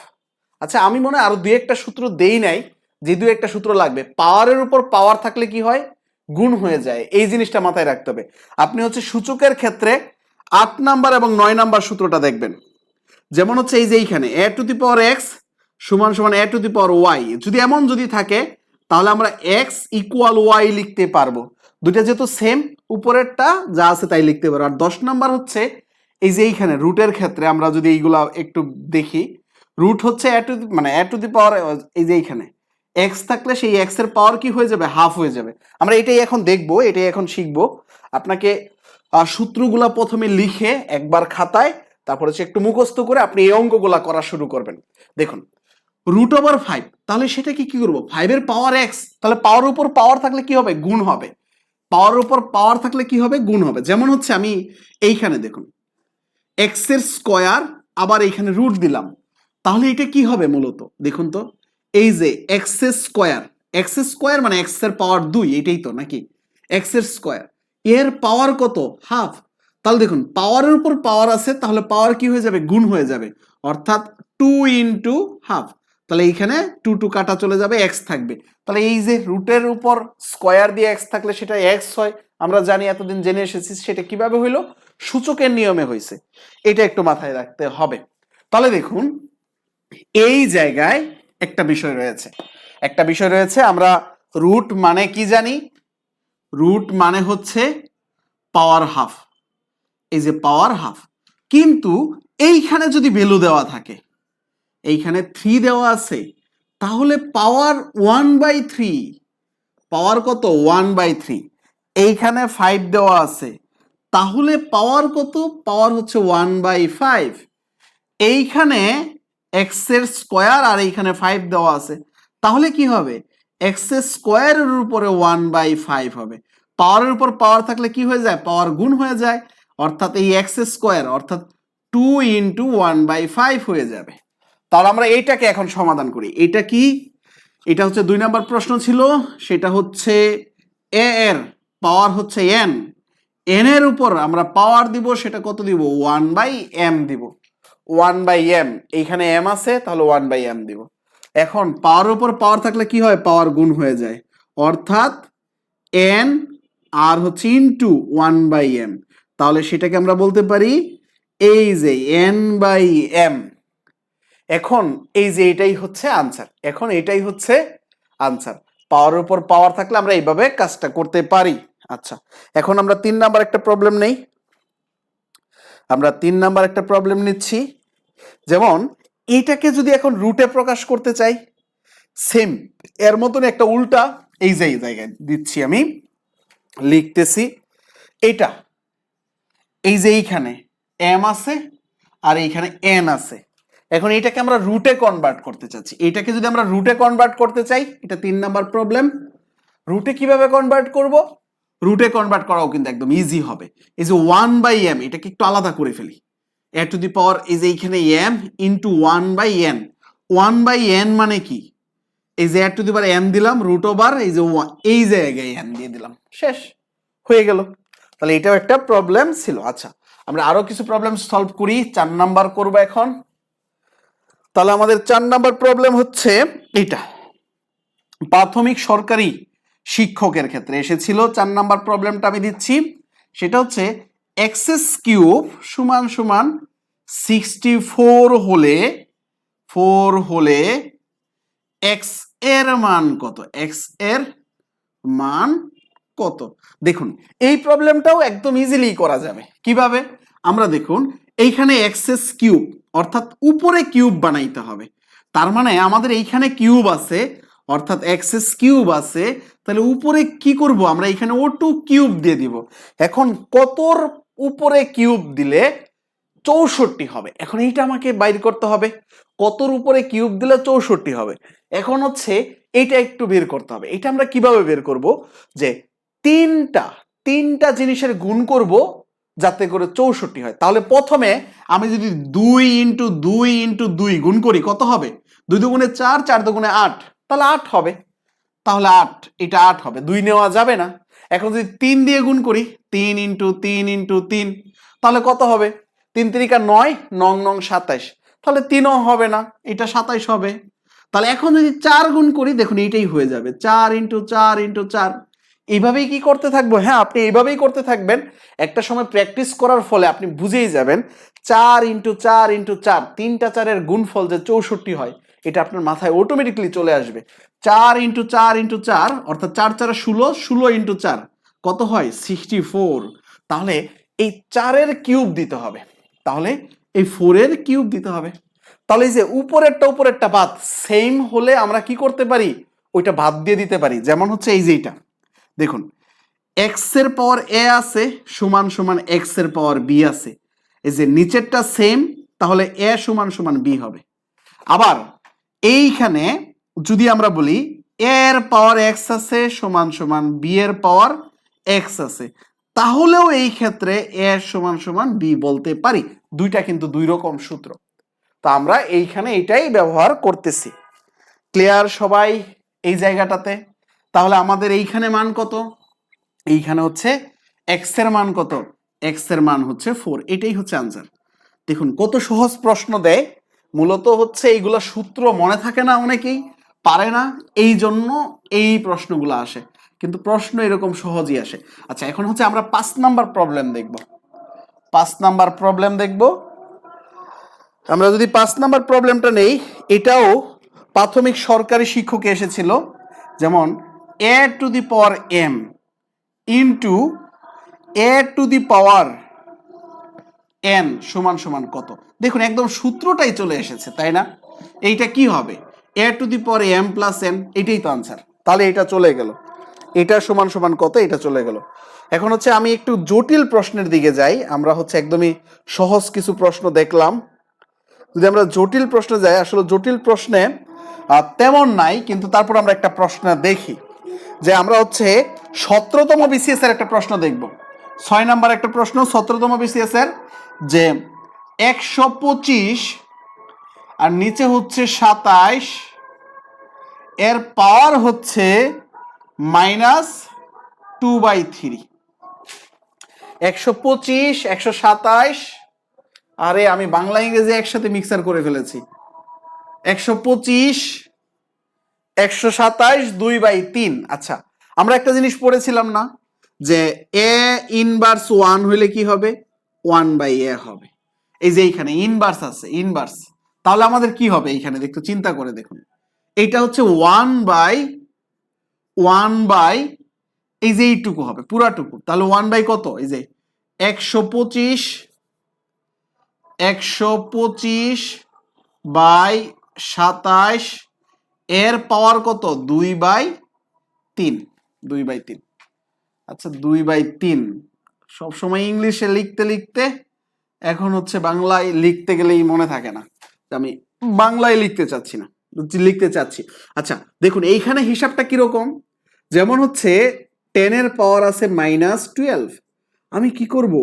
আচ্ছা, আমি মনে হয় আরো দুই একটা সূত্র দেই নাই, যে দুই একটা সূত্র লাগবে। পাওয়ারের উপর পাওয়ার থাকলে কি হয়? গুণ হয়ে যায়। এই জিনিসটা মাথায় রাখতে হবে। আপনি হচ্ছে সূচকের ক্ষেত্রে 8 নাম্বার এবং 9 নাম্বার সূত্রটা দেখবেন। যেমন হচ্ছে এই যে এইখানে a⁴x সমান সমান a⁴y, যদি এমন যদি থাকে তাহলে আমরা x = y লিখতে পারবো। দুইটা যেহেতু সেম, উপরেরটা যা আছে তাই লিখতে পারবো। আর 10 নাম্বার হচ্ছে এই যে এইখানে রুটের ক্ষেত্রে আমরা যদি এইগুলা একটু দেখি, রুট হচ্ছে এই যে এইখানে x থাকলে সেই x এর পাওয়ার কি হয়ে যাবে? হাফ হয়ে যাবে। আমরা এটাই এখন দেখবো, এটাই এখন শিখবো। আপনাকে সূত্রগুলা প্রথমে লিখে একবার খাতায়, তারপর হচ্ছে একটু মুখস্থ করে আপনি এই অঙ্কগুলা করা শুরু করবেন। দেখুন √5, তাহলে সেটা কি করব? 5 এর পাওয়ার x, তাহলে পাওয়ার উপর পাওয়ার থাকলে কি হবে? গুণ হবে। পাওয়ার উপর পাওয়ার থাকলে কি হবে? গুণ হবে। যেমন হচ্ছে আমি এইখানে দেখুন x এর স্কয়ার, আবার এইখানে রুট দিলাম, তাহলে এটা কি হবে মূলত? দেখুন তো, এই যে x এর স্কয়ার মানে x এর পাওয়ার 2, এটাই তো নাকি? x এর স্কয়ার, এর পাওয়ার কত? হাফ। তাহলে দেখুন পাওয়ারের উপর পাওয়ার আছে, তাহলে পাওয়ার কি হয়ে যাবে? গুণ হয়ে যাবে, অর্থাৎ 2 × হাফ। তাহলে এইখানে 2 কাটা চলে যাবে, x থাকবে। তাহলে এই যে রুটের উপর স্কয়ার দিয়ে x থাকলে সেটা x হয়। আমরা জানি, এতদিন জেনে এসেছি। সেটা কিভাবে হইলো? সূচকের নিয়মে হয়েছে। এটা একটু মাথায় রাখতে হবে। তাহলে দেখুন এই জায়গায় একটা বিষয় রয়েছে। আমরা রুট মানে কি জানি? রুট মানে হচ্ছে পাওয়ার হাফ। এই যে পাওয়ার হাফ, কিন্তু এইখানে যদি ভ্যালু দেওয়া থাকে, এইখানে 3 দেওয়া আছে, তাহলে পাওয়ার 1/3। পাওয়ার কত? 1/3। এইখানে 5 দেওয়া আছে, তাহলে পাওয়ার কত? পাওয়ার হচ্ছে 1/5। এইখানে x এর স্কয়ার আর এইখানে 5 দেওয়া আছে, তাহলে কি হবে? x এর স্কয়ারের উপরে 1/5 হবে। পাওয়ারের উপর পাওয়ার থাকলে কি হয়ে যায়? পাওয়ার গুণ হয়ে যায়, অর্থাৎ এই x এর স্কয়ার অর্থাৎ 2 × 1/5 হয়ে যাবে। তাহলে আমরা এইটাকে এখন সমাধান করি। এটা কি? এটা হচ্ছে 2 নাম্বার প্রশ্ন ছিল। সেটা হচ্ছে a এর পাওয়ার হচ্ছে n, n এর উপর আমরা পাওয়ার দিব, সেটা কত দিব? 1/m দিব। 1/m, এইখানে m আছে, তাহলে 1/m দিব। এখন পাওয়ার উপর পাওয়ার থাকলে কি হয়? পাওয়ার গুণ হয়ে যায়, অর্থাৎ n আর হচ্ছে ইনটু 1/m। তাহলে সেটাকে আমরা বলতে পারি এই যে n/m। এখন এই যে এটাই হচ্ছে আনসার। পাওয়ারের উপর পাওয়ার থাকলে আমরা এইভাবে কাজটা করতে পারি। আচ্ছা, এখন আমরা 3 নাম্বার একটা প্রবলেম নেই। নিচ্ছি। যেমন এইটাকে যদি এখন রুটে প্রকাশ করতে চাই, সেম এর মতন একটা উল্টা এই যে জায়গায় দিচ্ছি, আমি লিখতেছি এটা। এই যে এইখানে m আছে আর এইখানে n আছে। এখন এটাকে আমরা রুটে কনভার্ট করতে চাচ্ছি। এটাকে যদি আমরা রুটে কনভার্ট করতে চাই, এটা 3 নাম্বার প্রবলেম। রুটে কিভাবে কনভার্ট করব? রুটে কনভার্ট করাও কিন্তু একদম ইজি হবে। এই যে 1/m, এটাকে একটু আলাদা করে ফেলি। a টু দি পাওয়ার এই যে এইখানে m ইনটু 1/n। 1/n মানে কি? এই যে a two the power m দিলাম, √, এই যে এই জায়গায় n দিয়ে দিলাম, শেষ হয়ে গেল। তাহলে এটাও একটা প্রবলেম ছিল। আচ্ছা, আমরা আরো কিছু প্রবলেম সলভ করি। 4 নাম্বার করব এখন। তাহলে আমাদের 4 নাম্বার প্রবলেম হচ্ছে এটা, প্রাথমিক সরকারি শিক্ষকের ক্ষেত্রে এসেছিল। 4 নাম্বার প্রবলেমটা আমি দিচ্ছি। সেটা হচ্ছে x³ সমান সমান 64 হলে x এর মান কত? দেখুন এই প্রবলেমটাও একদম ইজিলি করা যাবে। কিভাবে? আমরা দেখুন এইখানে x³ অর্থাৎ উপরে কিউব বানাইতে হবে। তার মানে আমাদের এইখানে কিউব আছে, অর্থাৎ এক্স কিউব আছে, তাহলে উপরে কি করব আমরা এখানে ও2 কিউব দিয়ে দিব। এখন কতর উপরে কিউব দিলে 64 হবে, এখন এইটা আমাকে বাইর করতে হবে, কতর উপরে কিউব দিলে 64 হবে। এখন হচ্ছে এইটা একটু বের করতে হবে। এটা আমরা কিভাবে বের করব, যে তিনটা জিনিসের গুণ করব যাতে করে 64 হয়। তাহলে প্রথমে আমি যদি 2 ইন্টু 2 ইন্টু 2 গুণ করি কত হবে, 2 দুগুণে 4, 4 দুগুণে 8, তাহলে 8 হবে। তাহলে 8, এটা 8 হবে, 2 নেওয়া যাবে না। এখন যদি 3 দিয়ে গুণ করি, 3 ইন্টু 3 ইন্টু 3, তাহলে কত হবে, 3 3 9, 9 9 27, তাহলে 3ও হবে না, এটা 27 হবে। তাহলে এখন যদি 4 গুণ করি, দেখুন এইটাই হয়ে যাবে, 4 ইন্টু 4 ইন্টু 4। এইভাবেই কি করতে থাকবো, হ্যাঁ আপনি এইভাবেই করতে থাকবেন। একটা সময় প্র্যাকটিস করার ফলে আপনি বুঝেই যাবেন 4 ইন্টু 4 ইন্টু 4, 3টা 4-এর গুণফল যে 64 হয়, এটা আপনার মাথায় অটোমেটিকলি চলে আসবে। 4 ইন্টু 4 ইন্টু 4, অর্থাৎ 4 4 16, 16 ইন্টু 4 কত হয়, 64। তাহলে এই 4-এর কিউব দিতে হবে, তাহলে এই 4-এর কিউব দিতে হবে। তাহলে এই যে উপরেরটা বাদ সেম হলে আমরা কি করতে পারি, ওইটা বাদ দিয়ে দিতে পারি। যেমন হচ্ছে এই যে এইটা দেখুন, এক্স এর পাওয়ার এ আছে সমান সমান এক্স এর পাওয়ার বি আছে, এই যে নিচেরটা সেম, তাহলে এ সমান সমান বি হবে। আবার এইখানে যদি আমরা বলি এ এর পাওয়ার এক্স আছে সমান সমান বি এর পাওয়ার এক্স আছে, তাহলেও এই ক্ষেত্রে এ সমান সমান বি বলতে পারি। দুইটা কিন্তু দুই রকম সূত্র, তো আমরা এইখানে এটাই ব্যবহার করতেছি। ক্লিয়ার সবাই এই জায়গাটাতে? তাহলে আমাদের এইখানে মান কত, এইখানে হচ্ছে এক্স এর মান কত, এক্স এর মান হচ্ছে 4, এটাই হচ্ছে আনসার। দেখুন কত সহজ প্রশ্ন দেয়, মূলত হচ্ছে এইগুলা সূত্র মনে থাকে না, অনেকেই পারে না, এই জন্য এই প্রশ্নগুলো আসে, কিন্তু প্রশ্ন এরকম সহজই আসে। আচ্ছা এখন হচ্ছে আমরা 5 নাম্বার প্রবলেম দেখব। 5 নাম্বার প্রবলেম দেখব। আমরা যদি 5 নাম্বার প্রবলেমটা নেই, এটাও প্রাথমিক সরকারি শিক্ষকে এসেছিল। যেমন A to the power M into A to the power N সমান সমান কত। দেখুন একদম সূত্রটাই চলে এসেছে, তাই না? এইটা কি হবে, A to the power M plus N, এটাই তো আনসার। তাহলে এটা চলে গেল, এটা সমান সমান কত, এটা চলে গেল। এখন হচ্ছে আমি একটু জটিল প্রশ্নের দিকে যাই। আমরা হচ্ছে একদমই সহজ কিছু প্রশ্ন দেখলাম, যদি আমরা জটিল প্রশ্নে যাই, আসলে জটিল প্রশ্নে তেমন নাই, কিন্তু তারপর আমরা একটা প্রশ্ন দেখি, যে আমরা হচ্ছে 17তম বিসিএস এর একটা প্রশ্ন দেখব। 6 নাম্বার একটা প্রশ্ন 17তম বিসিএস এর, যে 125 আর নিচে হচ্ছে 27, এর পাওয়ার হচ্ছে -2/3। 125, 127, আরে আমি বাংলা ইংরেজি একসাথে মিক্সার করে ফেলেছি। 125, 127, 2/3। আচ্ছা আমরা একটা জিনিস পড়েছিলাম না, যে এ ইনভার্স 1 হইলে কি হবে, 1/a হবে। এই যে এইখানে ইনভার্স আছে, ইনভার্স, তাহলে আমাদের কি হবে এইখানে দেখতে, চিন্তা করে দেখুন, এইটা হচ্ছে 1/1 এই যে এইটুকু হবে পুরাটুকু, তাহলে 1 কত, এই যে 125, 125/27, এর পাওয়ার কত, 2/3, 2/3। আচ্ছা 2/3 সবসময় ইংলিশে লিখতে লিখতে এখন হচ্ছে বাংলায় লিখতে গেলেই মনে থাকে না, আমি বাংলায় লিখতে চাচ্ছি না, লিখতে চাচ্ছি। আচ্ছা দেখুন এইখানে হিসাবটা কিরকম, যেমন হচ্ছে 10 এর পাওয়ার আছে -12, আমি কি করব,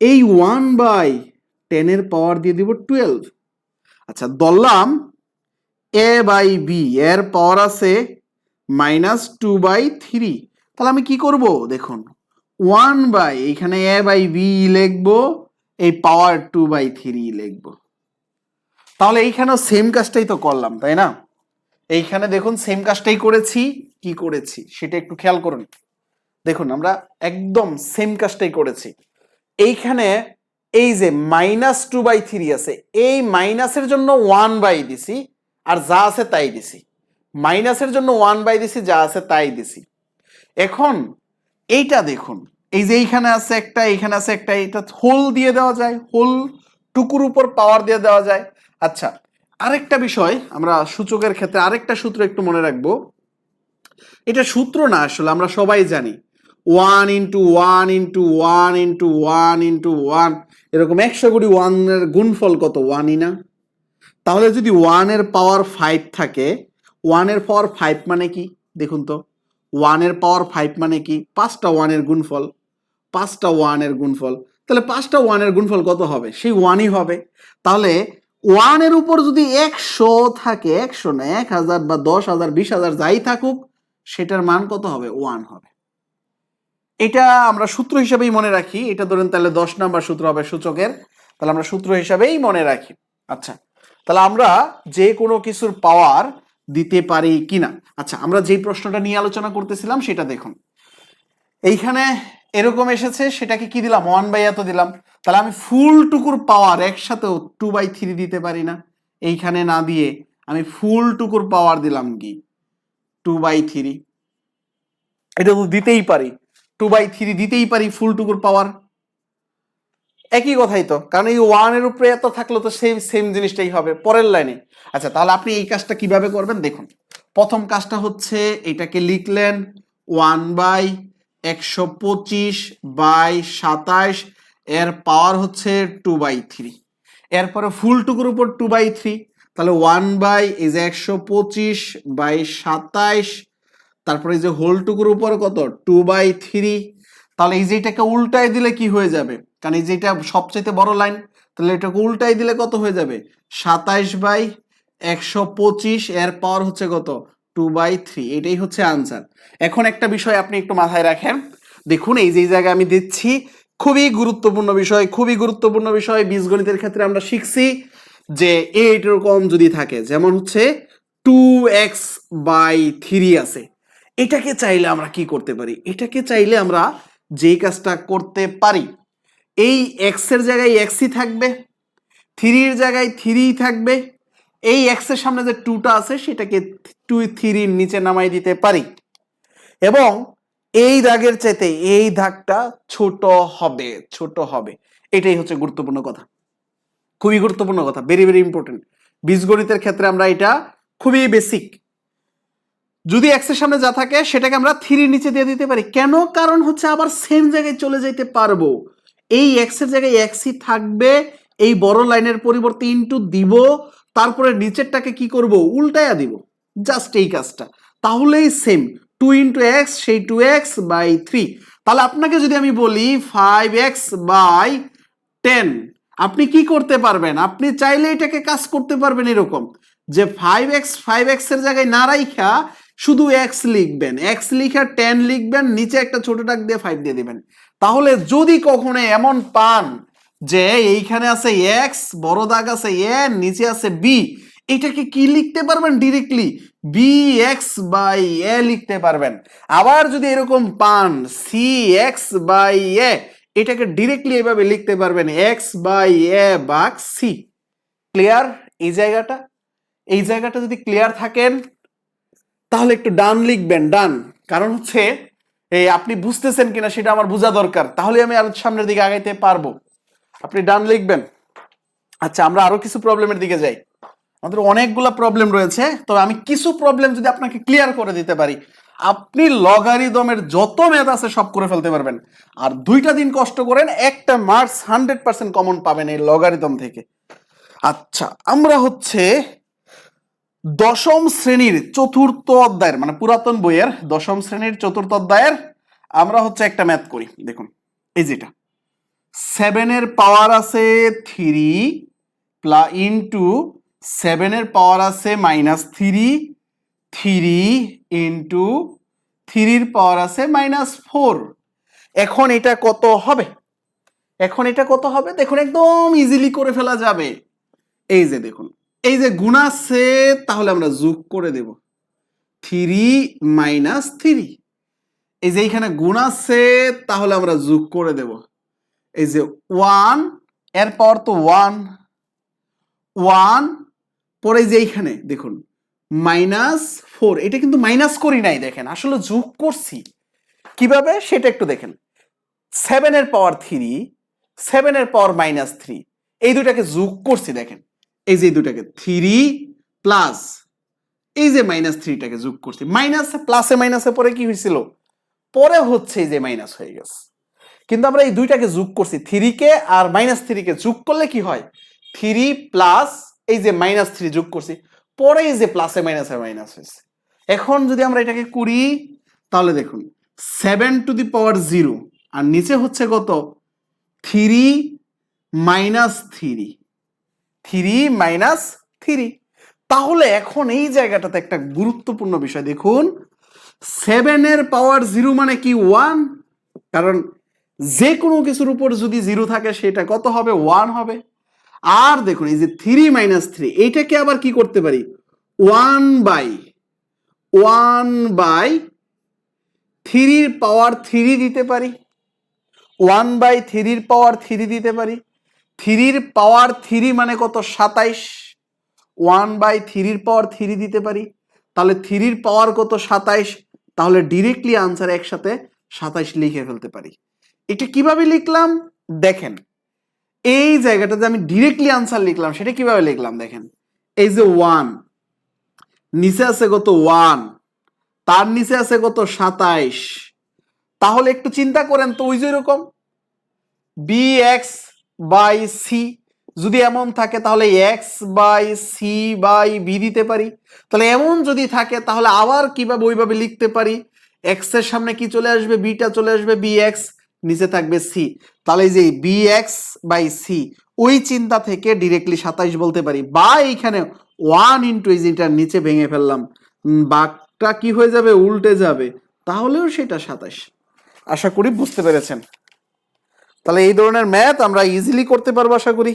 এই 1/10 এর পাওয়ার দিয়ে দিব 12। আচ্ছা ধরলাম a/b এর পাওয়ার আছে -2/3, তাহলে আমি কি করব দেখুন, 1/ এখানে a/b লিখবো, এই পাওয়ার 2/3 লিখবো। তাহলে এইখানেও সেম কাজটাই তো করলাম, তাই না? এইখানে দেখুন সেম কাজটাই করেছি, কি করেছি সেটা একটু খেয়াল করুন। দেখুন আমরা একদম সেম কাজটাই করেছি। এইখানে এই যে -2/3 আছে, এই মাইনাসের জন্য 1/, দিছি, আর যা আছে তাই দিছি। মাইনাসের জন্য 1/, দিছি, যা আছে তাই দিছি। এখন এইটা দেখুন, এই যে এইখানে আছে একটা, এইখানে আছে একটা, এটা হোল দিয়ে দেওয়া যায়, হোল টুকুর উপর পাওয়ার দিয়ে দেওয়া যায়। আচ্ছা আরেকটা বিষয় আমরা সূচকের ক্ষেত্রে আরেকটা সূত্র একটু মনে রাখবো। এটা সূত্র না, আসলে আমরা সবাই জানি 1 ইন্টু 1 ইন্টু 1 ইন্টু 1 ইন্টু 1, এরকম 100 কোটি 1 এর গুণফল কত? 1ই না? তাহলে যদি 1 এর পাওয়ার 5 থাকে, 1 এর পাওয়ার 5 মানে কি দেখুন তো? 1 এর পাওয়ার 5 মানে কি? 5টা 1 এর গুণফল, 5টা 1 এর গুণফল। তাহলে 5টা 1 এর গুণফল কত হবে? সেই 1ই হবে। তাহলে 1 এর উপর যদি 100 থাকে, 100 না 1000 বা 10,000 20,000 যাই থাকুক, সেটার মান কত হবে? 1 হবে। এটা আমরা সূত্র হিসেবেই মনে রাখি। এটা ধরেন তাহলে 10 নাম্বার সূত্র হবে সূচকের, তাহলে আমরা সূত্র হিসাবেই মনে রাখি। আচ্ছা, তাহলে আমরা যে কোনো কিছুর পাওয়ার দিতে পারি কিনা। আচ্ছা, আমরা যে প্রশ্নটা নিয়ে আলোচনা করতেছিলাম সেটা দেখুন। এইখানে এরকম এসেছে, সেটাকে কি দিলাম? 1/, এত দিলাম। তাহলে আমি ফুল টুকুর পাওয়ার একসাথেও 2/3 দিতে পারি না? এইখানে না দিয়ে আমি ফুল টুকুর পাওয়ার দিলাম কি 2/3। এটা তো দিতেই পারি, 2/3 দিতেই পারি ফুল টুকুর পাওয়ার। একই কথাই তো, কারণ এই 1 এর উপরে এত থাকলে তো সেম সেম জিনিসটাই হবে পরের লাইনে। আচ্ছা, তাহলে আপনি এই কাজটা কিভাবে করবেন দেখুন। প্রথম কাজটা হচ্ছে এটাকে লিখলেন 1/125/27, এর পাওয়ার হচ্ছে 2/3। এরপরে ফুল টুকুর উপর 2/3, তাহলে 1/125/27, তারপরে এই যে হোল টুকুর উপর কত? 2/3। তাহলে এই যে এটাকে উল্টায় দিলে কি হয়ে যাবে? কারণ এই যে এটা সবচেয়ে বড় লাইন, তাহলে এটাকে উল্টায় দিলে কত হয়ে যাবে? 27/125, এর পাওয়ার হচ্ছে কত? 2/3। এটাই হচ্ছে আনসার। এখন একটা বিষয় আপনি একটু মাথায় রাখেন, দেখুন এই যে জায়গায় আমি দিচ্ছি খুবই গুরুত্বপূর্ণ বিষয়, খুবই গুরুত্বপূর্ণ বিষয়। বীজগণিতের ক্ষেত্রে আমরা শিখছি যে এইরকম যদি থাকে, যেমন হচ্ছে 2x/3 আছে, এটাকে চাইলে আমরা কি করতে পারি? এটাকে চাইলে আমরা যেই কাজটা করতে পারি, এই এক্স এর জায়গায় এক্সই থাকবে, 3 এর জায়গায় 3 থাকবে, এই এক্স এর সামনে যে 2টা আছে সেটাকে 2 3 নিচে নামাই দিতে পারি, এবং এই দাগের চাইতে এই দাগটা ছোট হবে, ছোট হবে। এটাই হচ্ছে গুরুত্বপূর্ণ কথা, খুবই গুরুত্বপূর্ণ কথা, ভেরি ভেরি ইম্পর্টেন্ট। বীজগণিতের ক্ষেত্রে আমরা এটা খুবই বেসিক। যদি এক্স এর সামনে যা থাকে সেটাকে আমরা 3 নিচে দিয়ে দিতে পারি। কেন? কারণ হচ্ছে আবার সেম জায়গায় চলে যেতে পারবো। এই এক্স এর জায়গায় এক্সই থাকবে, এই বড় লাইনের পরিবর্তে ইনটু দিব, তারপরে নিচেরটাকে কি করব? উল্টায়া দিব, জাস্ট এই কাজটা। তাহলেই সেম 2 ইন্টু এক্স, সেই 2x/3। তাহলে আপনাকে যদি আমি বলি 5x/10, আপনি কি করতে পারবেন? আপনি চাইলে এটাকে কাজ করতে পারবেন এরকম যে 5x এর জায়গায় না রাইখা শুধু x লিখবেন, x লিখা 10 লিখবেন, নিচে একটা ছোট দাগ দিয়ে 5 দিয়ে দিবেন। তাহলে যদি কখনো এমন পান যে এইখানে আছে x, বড় দাগ আছে a, নিচে আছে b, এটাকে কি লিখতে পারবেন? ডিরেক্টলি bx/a লিখতে পারবেন। আবার যদি এরকম পান cx/a, এটাকে ডিরেক্টলি এভাবে লিখতে পারবেন x/a ভাগ c। ক্লিয়ার? এই জায়গাটা, এই জায়গাটা যদি ক্লিয়ার থাকেন তাহলে একটু ডান লিখবেন, ডান। কারণ হচ্ছে এই আপনি বুঝতেছেন কিনা সেটা আমার বোঝা দরকার, তাহলে আমি আরো সামনের দিকে আগাইতে পারবো। আপনি ডান লিখবেন। আচ্ছা, আমরা আরো কিছু প্রবলেমের দিকে যাই। আমাদের অনেকগুলা প্রবলেম রয়েছে, তবে আমি কিছু প্রবলেম যদি আপনাকে ক্লিয়ার করে দিতে পারি, আপনি লগারিদমের যত ম্যাথ আছে সব করে ফেলতে পারবেন। আর 2টা দিন কষ্ট করেন, একটা মার্কস 100% কমন পাবেন এই লগারিদম থেকে। আচ্ছা, আমরা হচ্ছে দশম শ্রেণীর চতুর্থ অধ্যায়ের, মানে পুরাতন বইয়ের দশম শ্রেণীর চতুর্থ অধ্যায়ের আমরা হচ্ছে একটা ম্যাথ করি। দেখুন এই যেটা 7 এর পাওয়ার আছে 3 প্লাস ইন্টু 7 এর পাওয়ার আছে -3, 3 ইন্টু 3 এর পাওয়ার আছে -4। এখন এটা কত হবে? এখন এটা কত হবে? দেখুন একদম ইজিলি করে ফেলা যাবে। এই যে দেখুন, এই যে গুণ আছে, তাহলে আমরা যোগ করে দেব 3 - 3। এই যে এইখানে গুণ আছে, তাহলে আমরা যোগ করে দেব এই যে 1, এর পাওয়ার তো 1, 1 পরে যে এইখানে দেখুন -4, এটা কিন্তু মাইনাস করি নাই, দেখেন আসলে যোগ করছি। কিভাবে সেটা একটু দেখেন। 7 এর পাওয়ার 3, 7 এর পাওয়ার -3, এই দুটাকে যোগ করছি। দেখেন এই যে দুটাকে 3 প্লাস এই যে -3টাকে যোগ করছি, মাইনাস প্লাসে মাইনাসে পরে কি হয়েছিল, পরে হচ্ছে এই যে মাইনাস হয়ে গেছে। কিন্তু আমরা এই দুইটাকে যোগ করছি, 3 কে আর -3 কে যোগ করলে কি হয়, 3 প্লাস এই যে -3 যোগ করছি, পরে এই যে প্লাসে মাইনাসে মাইনাস হয়েছে। এখন যদি আমরা এটাকে করি তাহলে দেখুন 7 টু দি পাওয়ার 0 আর নিচে হচ্ছে কত 3 মাইনাস 3 তাহলে এখন এই জায়গাটাতে একটা গুরুত্বপূর্ণ বিষয় দেখুন, 7 এর পাওয়ার 0 মানে কি 1, কারণ যে কোনো কিছুর উপর যদি 0 থাকে সেটা কত হবে 1 হবে। আর দেখুন এই যে 3 মাইনাস 3 এইটাকে আবার কি করতে পারি 1 বাই 3 পাওয়ার 3 দিতে পারি, 1 বাই 3 পাওয়ার 3 দিতে পারি। 3 পাওয়ার 3 মানে কত 27, 1 বাই 3 পাওয়ার 3 দিতে পারি, তাহলে 3 পাওয়ার কত 27, তাহলে ডিরেক্টলি আনসার একসাথে 27 লিখে ফেলতে পারি। এটা কিভাবে লিখলাম দেখেন, এই জায়গাটাতে আমি ডিরেক্টলি আনসার লিখলাম, সেটা কিভাবে লিখলাম দেখেন, এই যে 1 নিচে আছে কত 1, তার নিচে আছে কত 27, তাহলে একটু চিন্তা করেন তো ওই যে এরকম bx বাই সি যদি এমন থাকে তাহলে x by C by B দিতে পারি। তাহলে এমন যদি থাকে তাহলে আবার কিভাবে ওইভাবে লিখতে পারি, x এর সামনে কি চলে আসবে, বিটা চলে আসবে, bx নিচে থাকবে সি, তাহলে এই যে bx বাই সি ওই চিন্তা থেকে ডিরেক্টলি 27 বলতে পারি, বা এইখানে 1 ইন্টু এই যেটার নিচে ভেঙে ফেললাম, বাঘটা কি হয়ে যাবে উল্টে যাবে, তাহলেও সেটা 27। আশা করি বুঝতে পেরেছেন। তাহলে এই ধরনের ম্যাথ আমরা ইজিলি করতে পারবো আশা করি।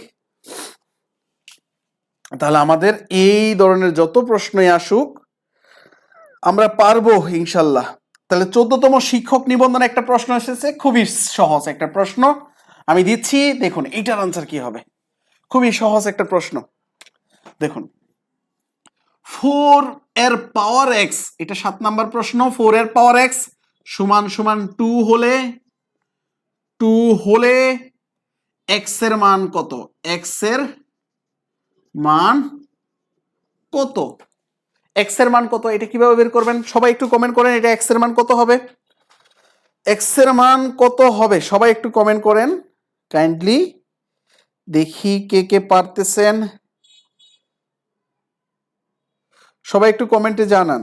তাহলে আমাদের এই ধরনের যত প্রশ্নই আসুক আমরা পারবো ইনশাল্লাহ। তাহলে 14তম শিক্ষক নিবন্ধনে একটা প্রশ্ন এসেছে, খুবই সহজ একটা প্রশ্ন আমি দিচ্ছি, দেখুন এইটার আনসার কি হবে। খুবই সহজ একটা প্রশ্ন, দেখুন 4 এর পাওয়ার x, এটা 7 নাম্বার প্রশ্ন, 4 এর পাওয়ার x সমান সমান 2 হলে x এর মান কত, x এর মান কত, x এর মান কত, এটা কিভাবে বের করবেন সবাই একটু কমেন্ট করেন, এটা x এর মান কত হবে, x এর মান কত হবে সবাই একটু কমেন্ট করেন কাইন্ডলি, দেখি কে কে পারতেছেন, সবাই একটু কমেন্টে জানান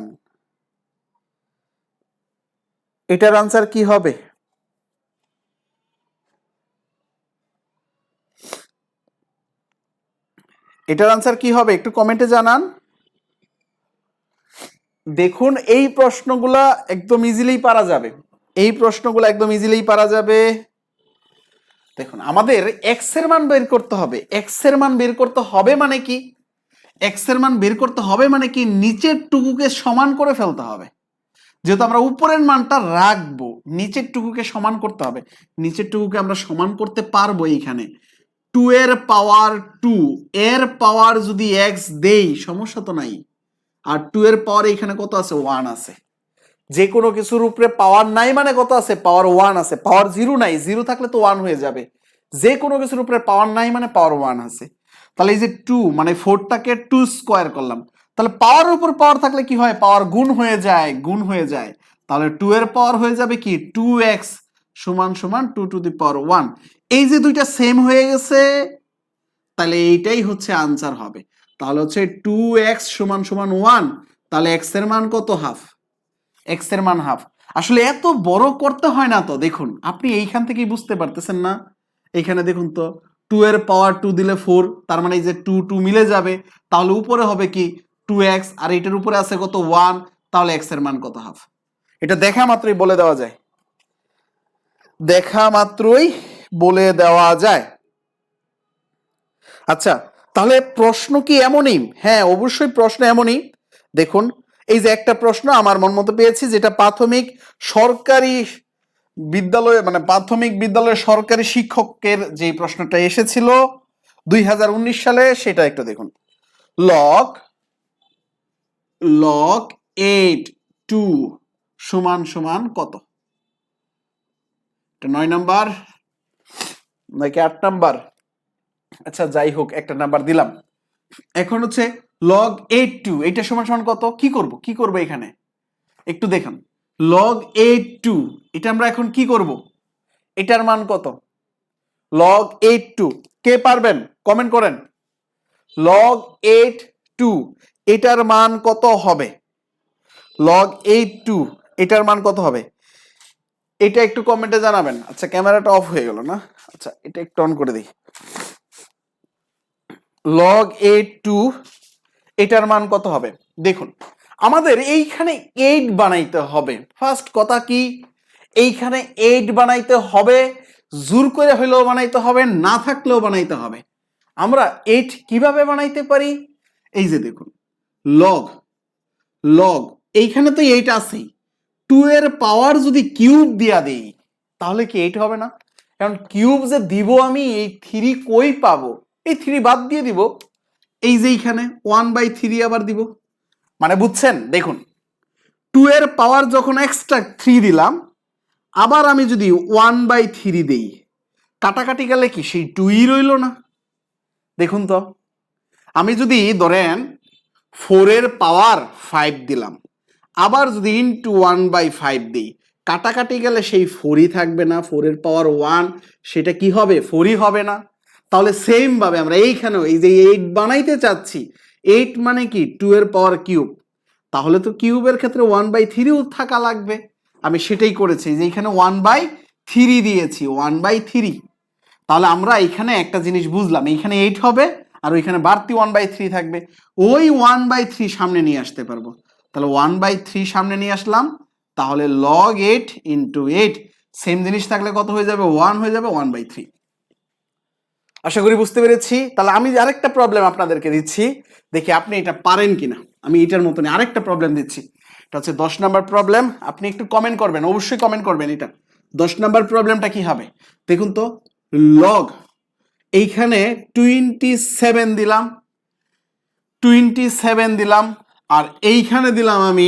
এটার আনসার কি হবে। এটার আনসার কি হবে একটু কমেন্টে জানান। দেখুন এই প্রশ্নগুলা একদম ইজিলি পারা যাবে, এই প্রশ্নগুলো একদম ইজিলি পারা যাবে। দেখুন আমাদের এক্স এর মান বের করতে হবে, এক্স এর মান বের করতে হবে মানে কি, এক্স এর মান বের করতে হবে মানে কি নিচের টুকুকে সমান করে ফেলতে হবে, যেহেতু আমরা উপরের মানটা রাখবো নিচের টুকুকে সমান করতে হবে, নিচের টুকুকে আমরা সমান করতে পারবো। এইখানে 2 এর পাওয়ার 2 এর পাওয়ার যদি এক্স দেই সমস্যা তো নাই, আর 2 এর পাওয়ার এখানে কত আছে 1 আছে, যে কোনো কিছুর উপরে পাওয়ার নাই মানে কত আছে পাওয়ার 1 আছে, পাওয়ার 0 নাই, 0 থাকলে তো 1 হয়ে যাবে, যে কোনো কিছুর উপরে পাওয়ার নাই মানে পাওয়ার 1 আছে। তাহলে এই যে 2 মানে 4টাকে 2 স্কয়ার করলাম, তাহলে পাওয়ার উপর পাওয়ার থাকলে কি হয় পাওয়ার গুণ হয়ে যায়, তাহলে 2 এর পাওয়ার হয়ে যাবে কি 2x সমান সমান 2 টু দি পাওয়ার 1, এই যে দুইটা সেম হয়ে গেছে, তাহলে এইটাই হচ্ছে আনসার হবে। তাহলে হচ্ছে 2x সমান সমান 1, তাহলে x এর মান কত হাফ, x এর মান হাফ। আসলে এত বড় করতে হয় না তো, দেখুন আপনি এইখান থেকেই বুঝতে পারতেছেন না, এইখানে দেখুন তো 2 এর পাওয়ার 2 দিলে 4, তার মানে এই যে 2 2 মিলে যাবে, তাহলে উপরে হবে কি 2x আর এটার উপরে আছে কত 1, তাহলে x এর মান কত হাফ, এটা দেখা মাত্রই বলে দেওয়া যায়, দেখা মাত্রই বলে দেওয়া যায়। আচ্ছা তাহলে প্রশ্ন কি এমনই, হ্যাঁ অবশ্যই প্রশ্ন এমনই। দেখুন এই যে একটা প্রশ্ন আমার মন মতো পেয়েছি, যেটা প্রাথমিক সরকারি বিদ্যালয়ে মানে প্রাথমিক বিদ্যালয়ের সরকারি শিক্ষকের যে প্রশ্নটা এসেছিল 2019 সালে, সেটা একটা দেখুন, লগ 8 2 সমান সমান কত, এটা 9 নাম্বার নাকি 8 নাম্বার, আচ্ছা যাই হোক একটা নাম্বার দিলাম, এখন হচ্ছে লগ 8(2) এটা সমান সমান কত? কি করব এখানে একটু দেখুন। লগ 8(2) এটা আমরা এখন কি করব? এটার মান কত? লগ 8(2) কে পারবেন কমেন্ট করেন। লগ 8(2) এটার মান কত হবে? লগ 8(2) এটার মান কত হবে? এটা একটু কমেন্টে জানাবেন। আচ্ছা, ক্যামেরাটা অফ হয়ে গেল না? আচ্ছা, এটা একটু অন করে দিই। লগ 8(2) এটার মান কত হবে? দেখুন, আমাদের এইখানে 8 বানাইতে হবে। ফার্স্ট কথা কি, এইখানে 8 বানাইতে হবে, জোর করে হইলেও বানাইতে হবে, না থাকলেও বানাইতে হবে। আমরা 8 কিভাবে বানাইতে পারি? এই যে দেখুন, লগ লগ এইখানে তো 8 আছেই, 2 এর পাওয়ার যদি কিউব দিয়া দেই তাহলে কি 8 হবে না? কারণ কিউব যে দিব আমি, এই 3 কই পাবো? এই 3 বাদ দিয়ে দিব, এই যে এইখানে 1/3 আবার দিব। মানে বুঝছেন? দেখুন, 2 এর পাওয়ার যখন এক্সট্রা 3 দিলাম, আবার আমি যদি 1/3 দেই, কাটাকাটি গেলে কি সেই 2ই রইল না? দেখুন তো, আমি যদি ধরেন 4 এর পাওয়ার 5 দিলাম, আবার যদি ইন্টু 1/5 দিই, কাটাকাটি গেলে সেই 4ই থাকবে না? 4 এর পাওয়ার 1 সেটা কি হবে? 4ই হবে না? তাহলে সেম ভাবে আমরা এইখানেও এই যে 8 বানাইতে চাচ্ছি, 8 মানে কি 2 এর পাওয়ার কিউব, তাহলে তো কিউবের ক্ষেত্রে 1/3ও থাকা লাগবে। আমি সেটাই করেছি, যে এখানে 1/3 দিয়েছি, 1/3। তাহলে আমরা এখানে একটা জিনিস বুঝলাম, এইখানে 8 হবে আর ওইখানে বাড়তি 1/3 থাকবে, ওই 1/3 সামনে নিয়ে আসতে পারবো। তাহলে 1/3 সামনে নিয়ে আসলাম, তাহলে লগ 8 ইন্টু 8 সেম জিনিস থাকলে কত হয়ে যাবে? 1 হয়ে যাবে 1/3। আশা করি বুঝতে পেরেছি। তাহলে আমি আরেকটা প্রবলেম আপনাদেরকে দিচ্ছি, দেখি আপনি এটা পারেন কিনা। আমি এটার মতনই আরেকটা প্রবলেম দিচ্ছি, এটা হচ্ছে 10 নাম্বার প্রবলেম। আপনি একটু কমেন্ট করবেন, অবশ্যই কমেন্ট করবেন। এটা 10 নাম্বার প্রবলেমটা কি হবে দেখুন তো। লগ এইখানে 27 দিলাম, 27 দিলাম, আর এইখানে দিলাম আমি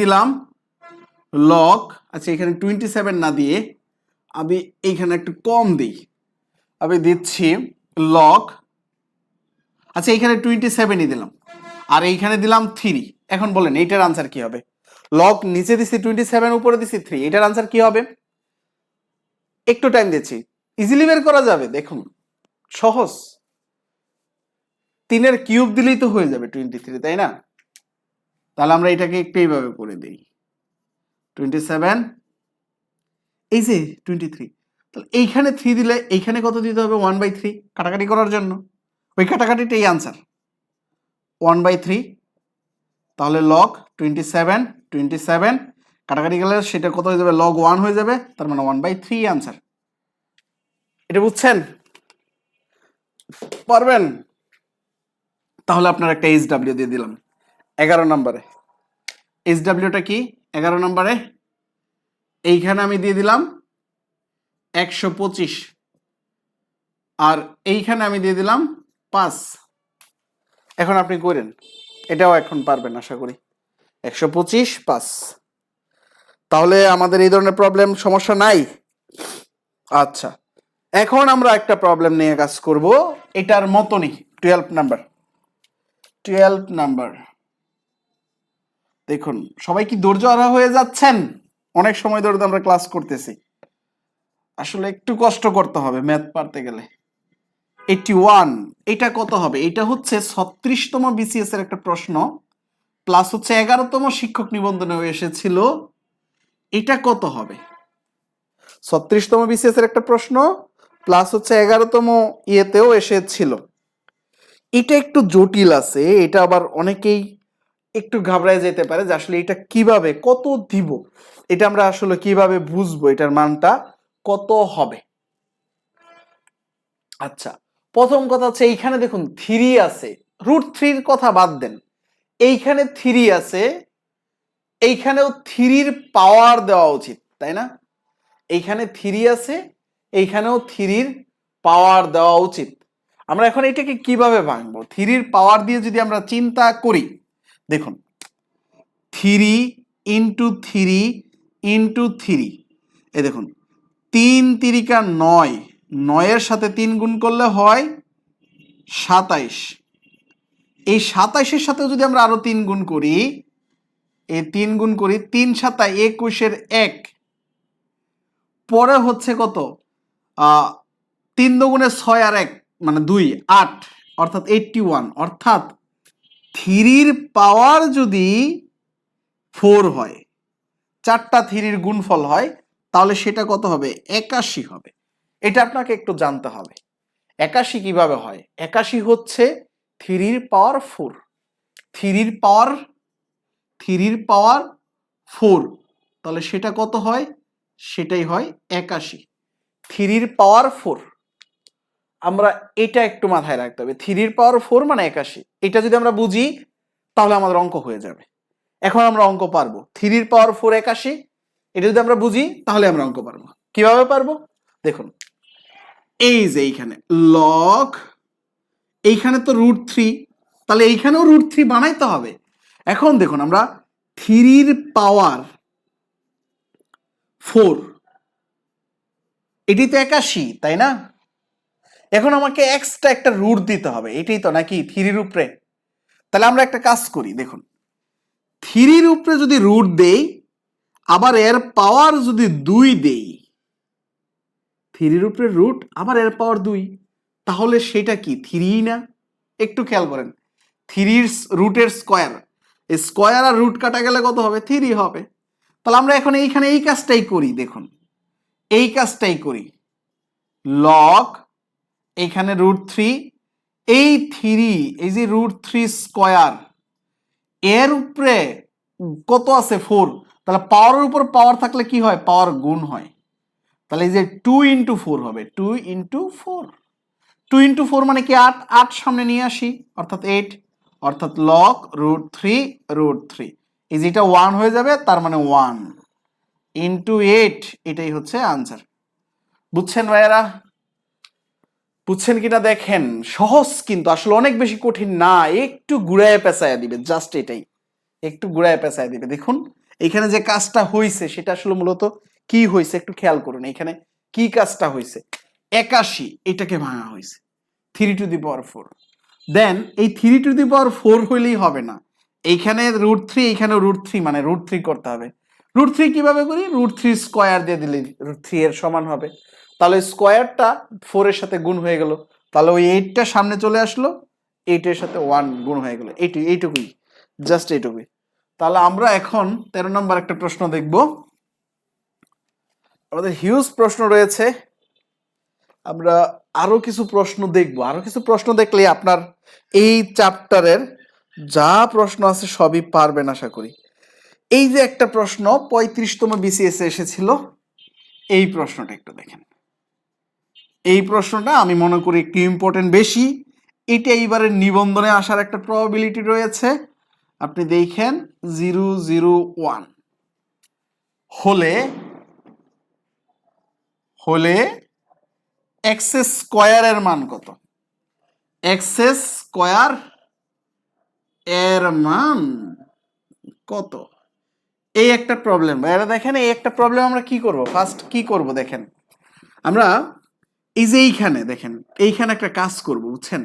দিলাম লগ, আচ্ছা এখানে 27 না দিয়ে আমি এইখানে একটু কম দিই, আমি দিচ্ছি লগ, আচ্ছা এইখানে 27ই দিলাম আর এইখানে দিলাম 3। এখন বলেন এইটার আনসার কি হবে? লগ নিচে দিছি 27, উপরে দিছি 3, এটার আনসার কি হবে? একটু টাইম দিচ্ছি, ইজিলি বের করা যাবে। দেখুন, সহজ, 3 এর কিউব দিলেই তো হয়ে যাবে 23, তাই না? তাহলে আমরা এটাকে একটু এইভাবে করে দিই, 27 এই যে 23, তাহলে এইখানে 3 দিলে এইখানে কত দিতে হবে? 1/3, কাটাকাটি করার জন্য ওই কাটাকাটিটাই আনসার 1/3। তাহলে লগ 27 কাটাকাটি গেলে সেটা কত হয়ে যাবে? লগ 1 হয়ে যাবে, তার মানে 1/3 আনসার। এটা বুঝছেন? পারবেন? তাহলে আপনার একটা এইচডব্লিউ দিয়ে দিলাম 11 নম্বরে। এইচডব্লিউটা কি 11 নম্বরে? এইখানে আমি দিয়ে দিলাম 125 আর এইখানে আমি দিয়ে দিলাম 5। এখন আপনি করেন, এটাও এখন পারবেন আশা করি। 125 5, তাহলে আমাদের এই ধরনের প্রবলেম সমস্যা নাই। আচ্ছা, এখন আমরা একটা প্রবলেম নিয়ে কাজ করব, এটার মতনই 12 নাম্বার। দেখুন, সবাই কি ধৈর্য হারা হয়ে যাচ্ছেন? অনেক সময় ধরে আমরা ক্লাস করতেছি, আসলে একটু কষ্ট করতে হবে ম্যাথ পারতে গেলে। 81 এটা কত হবে? এটা হচ্ছে 36তম বিসিএস এর একটা প্রশ্ন, প্লাস হচ্ছে 11তম শিক্ষক নিবন্ধনেও এসেছিল। এটা কত হবে? 36তম বিসিএস এর একটা প্রশ্ন, প্লাস হচ্ছে 11তম ইয়েতেও এসেছিল। এটা একটু জটিল আছে, এটা আবার অনেকেই একটু ঘাবড়ায় যেতে পারে যে আসলে এটা কিভাবে কত দিব, এটা আমরা আসলে কিভাবে বুঝবো এটার মানটা কত হবে। আচ্ছা, প্রথম কথা হচ্ছে এইখানে দেখুন 3 আছে, √3 কথা বাদ দেন, এইখানে 3 আছে, এইখানেও 3 পাওয়ার দেওয়া উচিত, তাই না? এইখানে 3 আছে, এইখানেও 3 পাওয়ার দেওয়া উচিত। আমরা এখন এটাকে কিভাবে ভাঙবো? 3 পাওয়ার দিয়ে যদি আমরা চিন্তা করি, দেখুন 3 ইন্টু 3 ইন্টু 3, এই দেখুন 3 3 9, 9 এর সাথে 3 গুণ করলে হয় 27, এই 27-এর সাথেও যদি আমরা আরো 3 গুণ করি, এই 3 গুণ করি, 3 7 21-এর 1, পরে হচ্ছে কত 3 দুগুণে 6 আর 1 মানে 2 8, অর্থাৎ 81, অর্থাৎ 3-র পাওয়ার যদি 4 হয়, 4টা 3-র গুণফল হয়, তাহলে সেটা কত হবে 81 হবে। এটা আপনাকে একটু জানতে হবে 81 কিভাবে হয়। 81 হচ্ছে 3-র পাওয়ার 4, 3-র পাওয়ার 4, তাহলে সেটা কত হয়, সেটাই হয় 81। 3-র পাওয়ার 4, আমরা এটা একটু মাথায় রাখতে হবে, 3-র পাওয়ার 4 মানে 81। এটা যদি আমরা বুঝি তাহলে আমাদের অঙ্ক হয়ে যাবে। এখন আমরা অঙ্ক পারবো, 3-র পাওয়ার 4 81, এটা যদি আমরা বুঝি তাহলে আমরা অঙ্ক পারবো। কিভাবে পারবো দেখুন, এই যে এইখানে লগ, এইখানে তো √3, তাহলে এইখানেও √3 বানাইতে হবে। এখন দেখুন আমরা 3-র পাওয়ার 4, এটি তো 81, তাই না? এখন আমাকে এক্সট্রা একটা রুট দিতে হবে, এটাই তো নাকি 3-র উপরে। তাহলে আমরা একটা কাজ করি, দেখুন 3-র উপরে যদি রুট দেই, আবার এর পাওয়ার যদি 2 দেই, 3-র উপরে রুট আবার এর পাওয়ার 2, তাহলে সেটা কি 3 না? একটু খেয়াল করেন, 3-র রুটের স্কয়ার, এই স্কয়ার আর রুট কাটা গেলে কত হবে 3 হবে। তাহলে আমরা এখন এইখানে এই কাজটাই করি, দেখুন এই কাজটাই করি, লগ এইখানে √3, এই 3, এই যে √3 স্কয়ার, এর উপরে কত আছে 4, তাহলে পাওয়ারের উপর পাওয়ার থাকলে কি হয়, পাওয়ার গুণ হয়। তাহলে এই যে 2 × 4 হবে, 2 × 4, 2 × 4 মানে কি 8, 8 সামনে নিয়ে আসি অর্থাৎ 8, অর্থাৎ লগ √3, এই যে এটা 1 হয়ে যাবে, তার মানে 1 × 8, এটাই হচ্ছে আনসার। বুঝছেন ভাইয়ারা? বুঝছেন কিনা দেখেন, সহজ কিন্তু আসলে অনেক বেশি কঠিন না, একটু ঘুরায় পেঁচায় দিবে, জাস্ট এটাই, একটু ঘুরায় পেঁচায় দিবে। দেখুন এখানে যে কাজটা হয়েছে সেটা আসলে মূলত কি হয়েছে একটু খেয়াল করুন, এখানে কি কাজটা হয়েছে, 81 এটাকে ভাঙা হয়েছে 3⁴। দেন এই 3⁴ হইলেই হবে না, এইখানে √3, এইখানে √3, মানে √3 করতে হবে। √3 কিভাবে করি, √3 স্কয়ার দিয়ে দিলে √3 এর সমান হবে। তাহলে স্কয়ারটা 4 এর সাথে গুণ হয়ে গেল, তাহলে ওই 8টা সামনে চলে আসলো, 8 এর সাথে 1 গুণ হয়ে গেল, এইটুকুই, জাস্ট এইটুকুই। তাহলে আমরা এখন 13 নম্বর একটা প্রশ্ন দেখব। আমাদের হিউজ প্রশ্ন রয়েছে, আমরা আরো কিছু প্রশ্ন দেখব, আরো কিছু প্রশ্ন দেখলে আপনার এই চ্যাপ্টারের যা প্রশ্ন আছে সবই পারবেন আশা করি। এই যে একটা প্রশ্ন 35তম BCS এ এসেছিল, এই প্রশ্নটা একটু দেখেন। এই প্রশ্নটা আমি মনে করি একটু ইম্পর্টেন্ট বেশি, এটা এইবারের নিবন্ধনে আসার একটা প্রবাবিলিটি রয়েছে। আপনি দেখেন 001 হলে এক্স স্কয়ারের মান কত, এক্স স্কয়ার এর মান কত, এই একটা প্রবলেম। এরা দেখেন এই একটা প্রবলেম আমরা কি করব, ফার্স্ট কি করব দেখেন, আমরা এই যে এইখানে দেখেন, এইখানে একটা কাজ করব, বুঝছেন,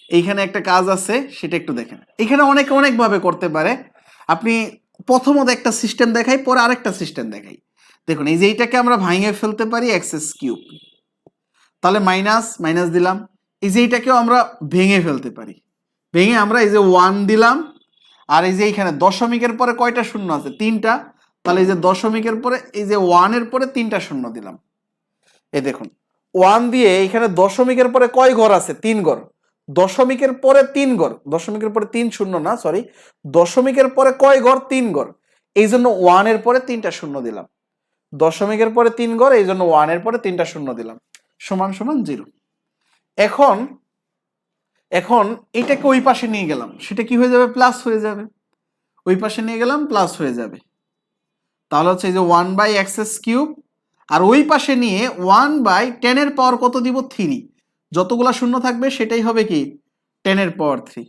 এইখানে একটা কাজ আছে সেটা একটু দেখেন। এখানে অনেক ভাবে করতে পারে, আপনি প্রথমত একটা সিস্টেম দেখাই, পরে আরেকটা সিস্টেম দেখাই। দেখুন এই যে এইটাকে আমরা ভাঙে ফেলতে পারি x³, তাহলে মাইনাস মাইনাস দিলাম। এই যে এইটাকেও আমরা ভেঙে ফেলতে পারি, ভেঙে আমরা এই যে 1 দিলাম, আর এই যে এইখানে দশমিকের পরে কয়টা শূন্য আছে, 3টা, তাহলে এই যে দশমিকের পরে এই যে 1 এর পরে 3টা শূন্য দিলাম। এই দেখুন 1 দিয়ে এখানে দশমিকের পরে কয় ঘর আছে, 3 ঘর, দশমিকের পরে 3 ঘর, দশমিকের পরে 3 শূন্য না সরি, দশমিকের পরে কয় ঘর, 3 ঘর, এই জন্য 1 এর পরে 3টা শূন্য দিলাম, দশমিকের পরে 3 ঘর, এই জন্য 1 এর পরে 3টা শূন্য দিলাম, সমান সমান 0। এখন এটাকে ওই পাশে নিয়ে গেলাম, সেটা কি হয়ে যাবে, প্লাস হয়ে যাবে, ওই পাশে নিয়ে গেলাম প্লাস হয়ে যাবে। তাহলে হচ্ছে এই যে 1/x³, আর ওই পাশে নিয়ে 1/10 এর পাওয়ার কত দিব, 3, যতগুলা শূন্য থাকবে সেটাই হবে কি 10 এর পাওয়ার 3।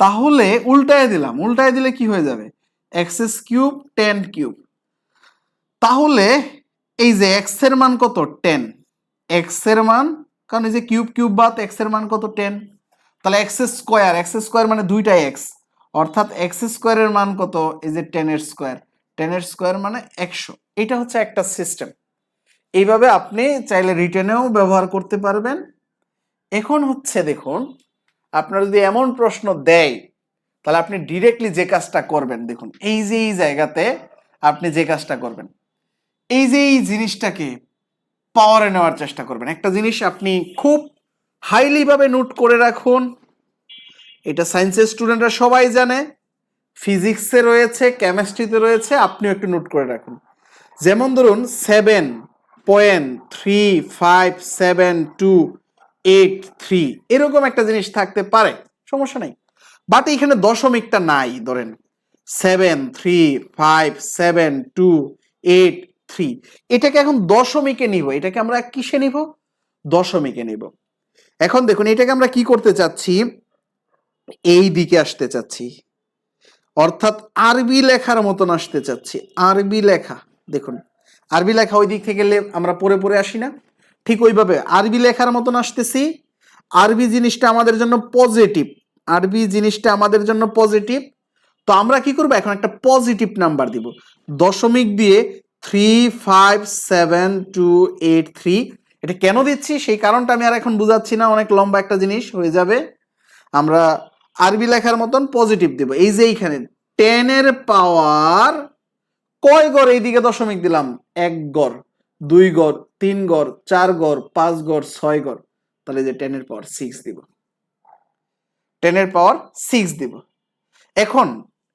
তাহলে উল্টায় দিলাম, উল্টায় দিলে কি হয়ে যাবে, x³ 10³। তাহলে এই যে x এর মান কত 10, x এর মান, কারণ এই যে কিউব কিউব বাদ x এর মান কত 10, তাহলে এক্স স্কোয়ার মানে দুইটাই এক্স, অর্থাৎ এক্স স্কোয়ারের মান কত? এই যে 10 এর স্কোয়ার মানে 100। এটা হচ্ছে একটা সিস্টেম। এইভাবে আপনি চাইলে রিটেনেও ব্যবহার করতে পারবেন। এখন হচ্ছে দেখুন, আপনার যদি এমন প্রশ্ন দেয় তাহলে আপনি ডিরেক্টলি যে কাজটা করবেন, দেখুন এই যে এই জায়গাতে আপনি যে কাজটা করবেন, এই যে এই জিনিসটাকে পাওয়ারে নেওয়ার চেষ্টা করবেন। একটা জিনিস আপনি খুব হাইলি ভাবে নোট করে রাখুন, এটা সায়েন্সের স্টুডেন্টরা সবাই জানে, ফিজিক্সে রয়েছে, কেমিস্ট্রিতে রয়েছে, আপনিও একটু নোট করে রাখুন। যেমন ধরুন 7.357283 এরকম একটা জিনিস থাকতে পারে, সমস্যা নেই, বাট এখানে দশমিকটা নাই। ধরেন 7357283, এটাকে এখন দশমিকে নিব, এটাকে আমরা কিসে নিব? দশমিকে নিব। এখন দেখুন এটাকে আমরা কি করতে চাচ্ছি, এই দিকে আসতে চাচ্ছি, অর্থাৎ আরবি লেখার মতন আসতে চাচ্ছি। আরবি লেখা, দেখুন আরবি লেখা ওই দিক থেকে গেলে আমরা পড়ে পড়ে আসি না, ঠিক ওইভাবে আরবি লেখার মতন আসতেছি। আরবি জিনিসটা আমাদের জন্য পজিটিভ, আরবি জিনিসটা আমাদের জন্য পজিটিভ। তো আমরা কি করব, এখন একটা পজিটিভ নাম্বার দিব, দশমিক দিয়ে 357283। এটা কেন দিচ্ছি সেই কারণটা আমি আর এখন বুঝাচ্ছি না, অনেক লম্বা একটা জিনিস হয়ে যাবে। আমরা আরবি লেখার মতন পজিটিভ দিব। এই যে এইখানে 10 এর পাওয়ার কয় গড়, এইদিকে দশমিক দিলাম, 1 গড়, 2 গড়, 3 গড়, 4 গড়, 5 গড়, 6 গড়, তাহলে যে 10 এর পাওয়ার 6 দিব, 10 এর পাওয়ার 6 দিব। এখন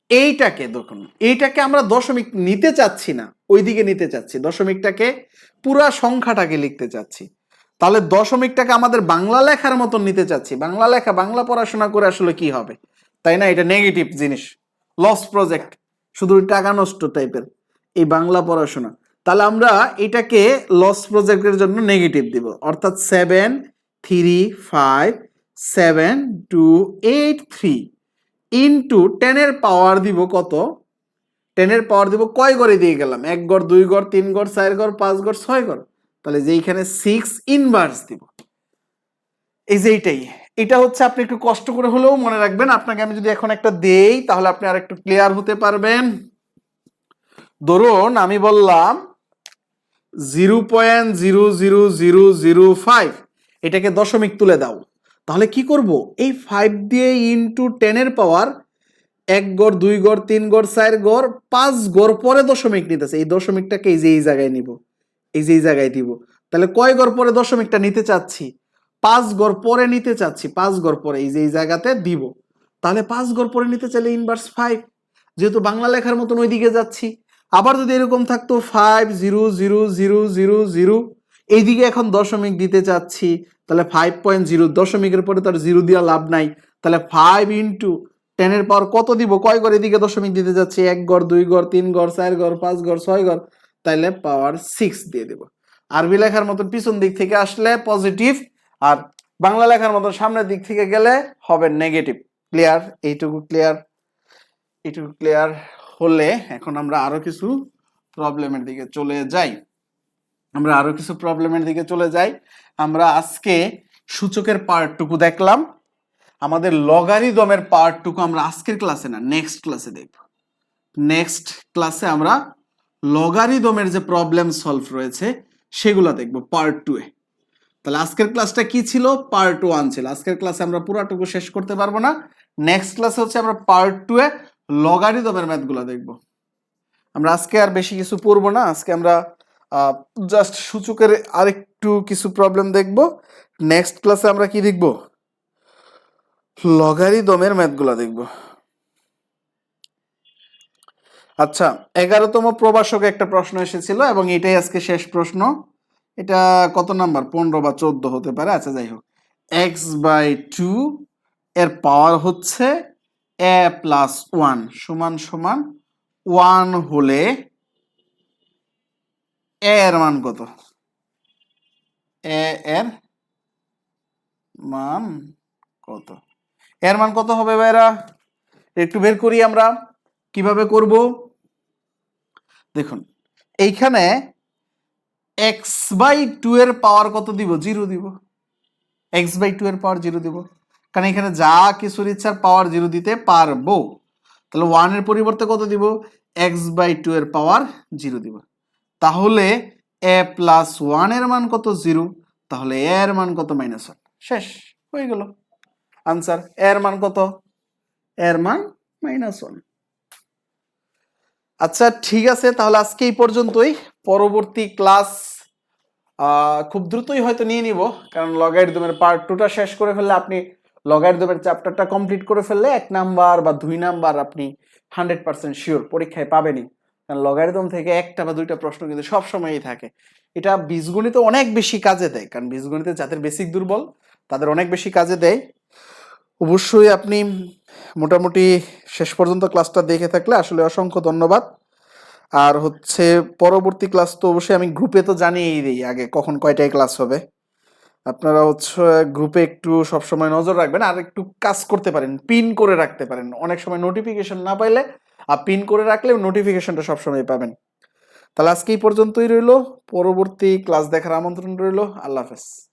এইটাকে দেখুন, এইটাকে আমরা দশমিক নিতে চাচ্ছি না, ওইদিকে নিতে চাচ্ছি, দশমিকটাকে পুরা সংখ্যাটাকে লিখতে চাচ্ছি। তাহলে দশমিকটাকে আমাদের বাংলা লেখার মতন নিতে চাচ্ছি। বাংলা লেখা, বাংলা পড়াশোনা করে আসলে কি হবে, তাই না? এটা নেগেটিভ জিনিস, লস প্রজেক্ট, শুধু টাকা নষ্ট টাইপের এই বাংলা পড়াশোনা। তাহলে আমরা এটাকে লস প্রজেক্টের জন্য নেগেটিভ দিব, অর্থাৎ 7357283 ইন্টু 10 এর পাওয়ার দিব কত? 10 এর পাওয়ার দিব কয় গড়ে দিয়ে গেলাম, 1 গড়, 2 গড়, 3 গড়, 4 গড়, 5 গড়, 6 গড়, তাহলে যে এইখানে 6 ইনভার্স দিব। এই যে এইটাই, এটা হচ্ছে আপনি একটু কষ্ট করে হলেও মনে রাখবেন। আপনাকে আমি যদি এখন একটা দেই তাহলে আপনি আর একটু ক্লিয়ার হতে পারবেন। ধরুন আমি বললাম 0.00005, এটাকে দশমিক তুলে দাও, তাহলে কি করব, এই 5 দিয়ে ইন্টু 10 এর পাওয়ার 1 গড়, 2 গড়, 3 গড়, 4 গড়, 5 গড় পরে দশমিক নিতেছে, এই দশমিকটাকে এই যে এই জায়গায় নিব, এই যে এই জায়গায় দিব। তাহলে কয় গড় পরে দশমিকটা নিতে চাচ্ছি? 5 গড় পরে নিতে চাচ্ছি, 5 গড় পরে এই যে এই জায়গাতে দিব। তাহলে 5 গড় পরে নিতে চাইলে ইনভার্স 5, যেহেতু বাংলা লেখার মতন ওইদিকে যাচ্ছি। আবার যদি এরকম থাকতো 5000000, এইদিকে এখন দশমিক দিতে চাচ্ছি, তাহলে 5.0, দশমিকের পরে তার জিরো দিয়া লাভ নাই, তাহলে 5 ইন্টু 10 এর পাওয়ার কত দিব, কয় গড় এদিকে দশমিক দিতে যাচ্ছি, 1 গড়, 2 গড়, 3 গড়, 4 গড়, 5 গড়, 6 গড়, তাইলে পাওয়ার 6 দিয়ে দেব। আরবি লেখার মতন পিছন দিক থেকে আসলে পজিটিভ, আর বাংলা লেখার মতন সামনের দিক থেকে গেলে হবে নেগেটিভ। ক্লিয়ার? এইটুকু ক্লিয়ার? এইটুকু ক্লিয়ার হলে এখন আমরা আরো কিছু প্রবলেমের দিকে চলে যাই। আমরা আজকে সূচকের পার্টটুকু দেখলাম, আমাদের লগারিদমের পার্টটুকু আমরা আজকের ক্লাসে না, নেক্সট ক্লাসে দেখব। নেক্সট ক্লাসে আমরা লগারিদমের যে প্রবলেম সলভ রয়েছে সেগুলো দেখব পার্ট 2 এ। তাহলে আজকের ক্লাসটা কি ছিল? পার্ট 1 ছিল। আজকের ক্লাসে আমরা পুরাটুকু শেষ করতে পারবো না, নেক্সট ক্লাসে হচ্ছে আমরা পার্ট 2 এ লগারিদমের ম্যাথগুলো দেখব। আমরা আজকে আর বেশি কিছু পড়বো না, আজকে আমরা জাস্ট সূচকের আরেকটু কিছু প্রবলেম দেখব। নেক্সট ক্লাসে আমরা কি দেখব? লগারিদমের ম্যাথগুলো দেখব। আচ্ছা, 11তম প্রভাষকে একটা প্রশ্ন এসেছিল এবং এটাই আজকে শেষ প্রশ্ন। এটা কত নাম্বার, 15 বা 14 হতে পারে, আচ্ছা যাই হোক। x/2 এর পাওয়ার হচ্ছে a+1 সমান সমান 1 হলে a এর মান কত? a এর মান কত? এর মান কত হবে ভাইরা? একটু বের করি আমরা, কিভাবে করব দেখুন। এইখানে x/2 এর পাওয়ার কত দিব? 0 দিব। x/2 এর পাওয়ার 0 দিব। কারণ এখানে যা কিছুর ইচ্ছার পাওয়ার 0 দিতে পারবো। তাহলে 1 এর পরিবর্তে কত দিব, x/2 এর পাওয়ার 0 দিব। তাহলে a প্লাস 1 এর মান কত, 0। তাহলে a এর মান কত, -1। শেষ হয়ে গেল আনসার। a এর মান কত, a এর মান -1। আচ্ছা ঠিক আছে, তাহলে আজকে এই পর্যন্তই। পরবর্তী ক্লাস খুব দ্রুতই হয়তো নিয়ে নিব, কারণ লগারিদমের পার্ট 2টা শেষ করে ফেললে আপনি লগারিদমের চ্যাপ্টারটা কমপ্লিট করে ফেললে 1 নাম্বার বা 2 নাম্বার আপনি 100% শিওর পরীক্ষায় পাবেনই। কারণ লগারিদম থেকে একটা বা দুইটা প্রশ্ন কিন্তু সবসময়ই থাকে। এটা বীজগণিতে অনেক বেশি কাজে দেয়, কারণ বীজগণিতে যাদের বেসিক দুর্বল তাদের অনেক বেশি কাজে দেয়। অবশ্যই আপনি মোটামুটি শেষ পর্যন্ত ক্লাসটা দেখে থাকলে আসলে অসংখ্য ধন্যবাদ। আর হচ্ছে পরবর্তী ক্লাস তো অবশ্যই আমি গ্রুপে তো জানিয়েই দিই আগে কখন কয়টায় ক্লাস হবে। আপনারা হচ্ছে গ্রুপে একটু সবসময় নজর রাখবেন, আর একটু কাজ করতে পারেন, পিন করে রাখতে পারেন। অনেক সময় নোটিফিকেশন না পাইলে পিন করে রাখলে নোটিফিকেশনটা সবসময় পাবেন। তাহলে আজকে এই পর্যন্তই রইল, পরবর্তী ক্লাস দেখার আমন্ত্রণ রইল। আল্লাহ হাফেজ।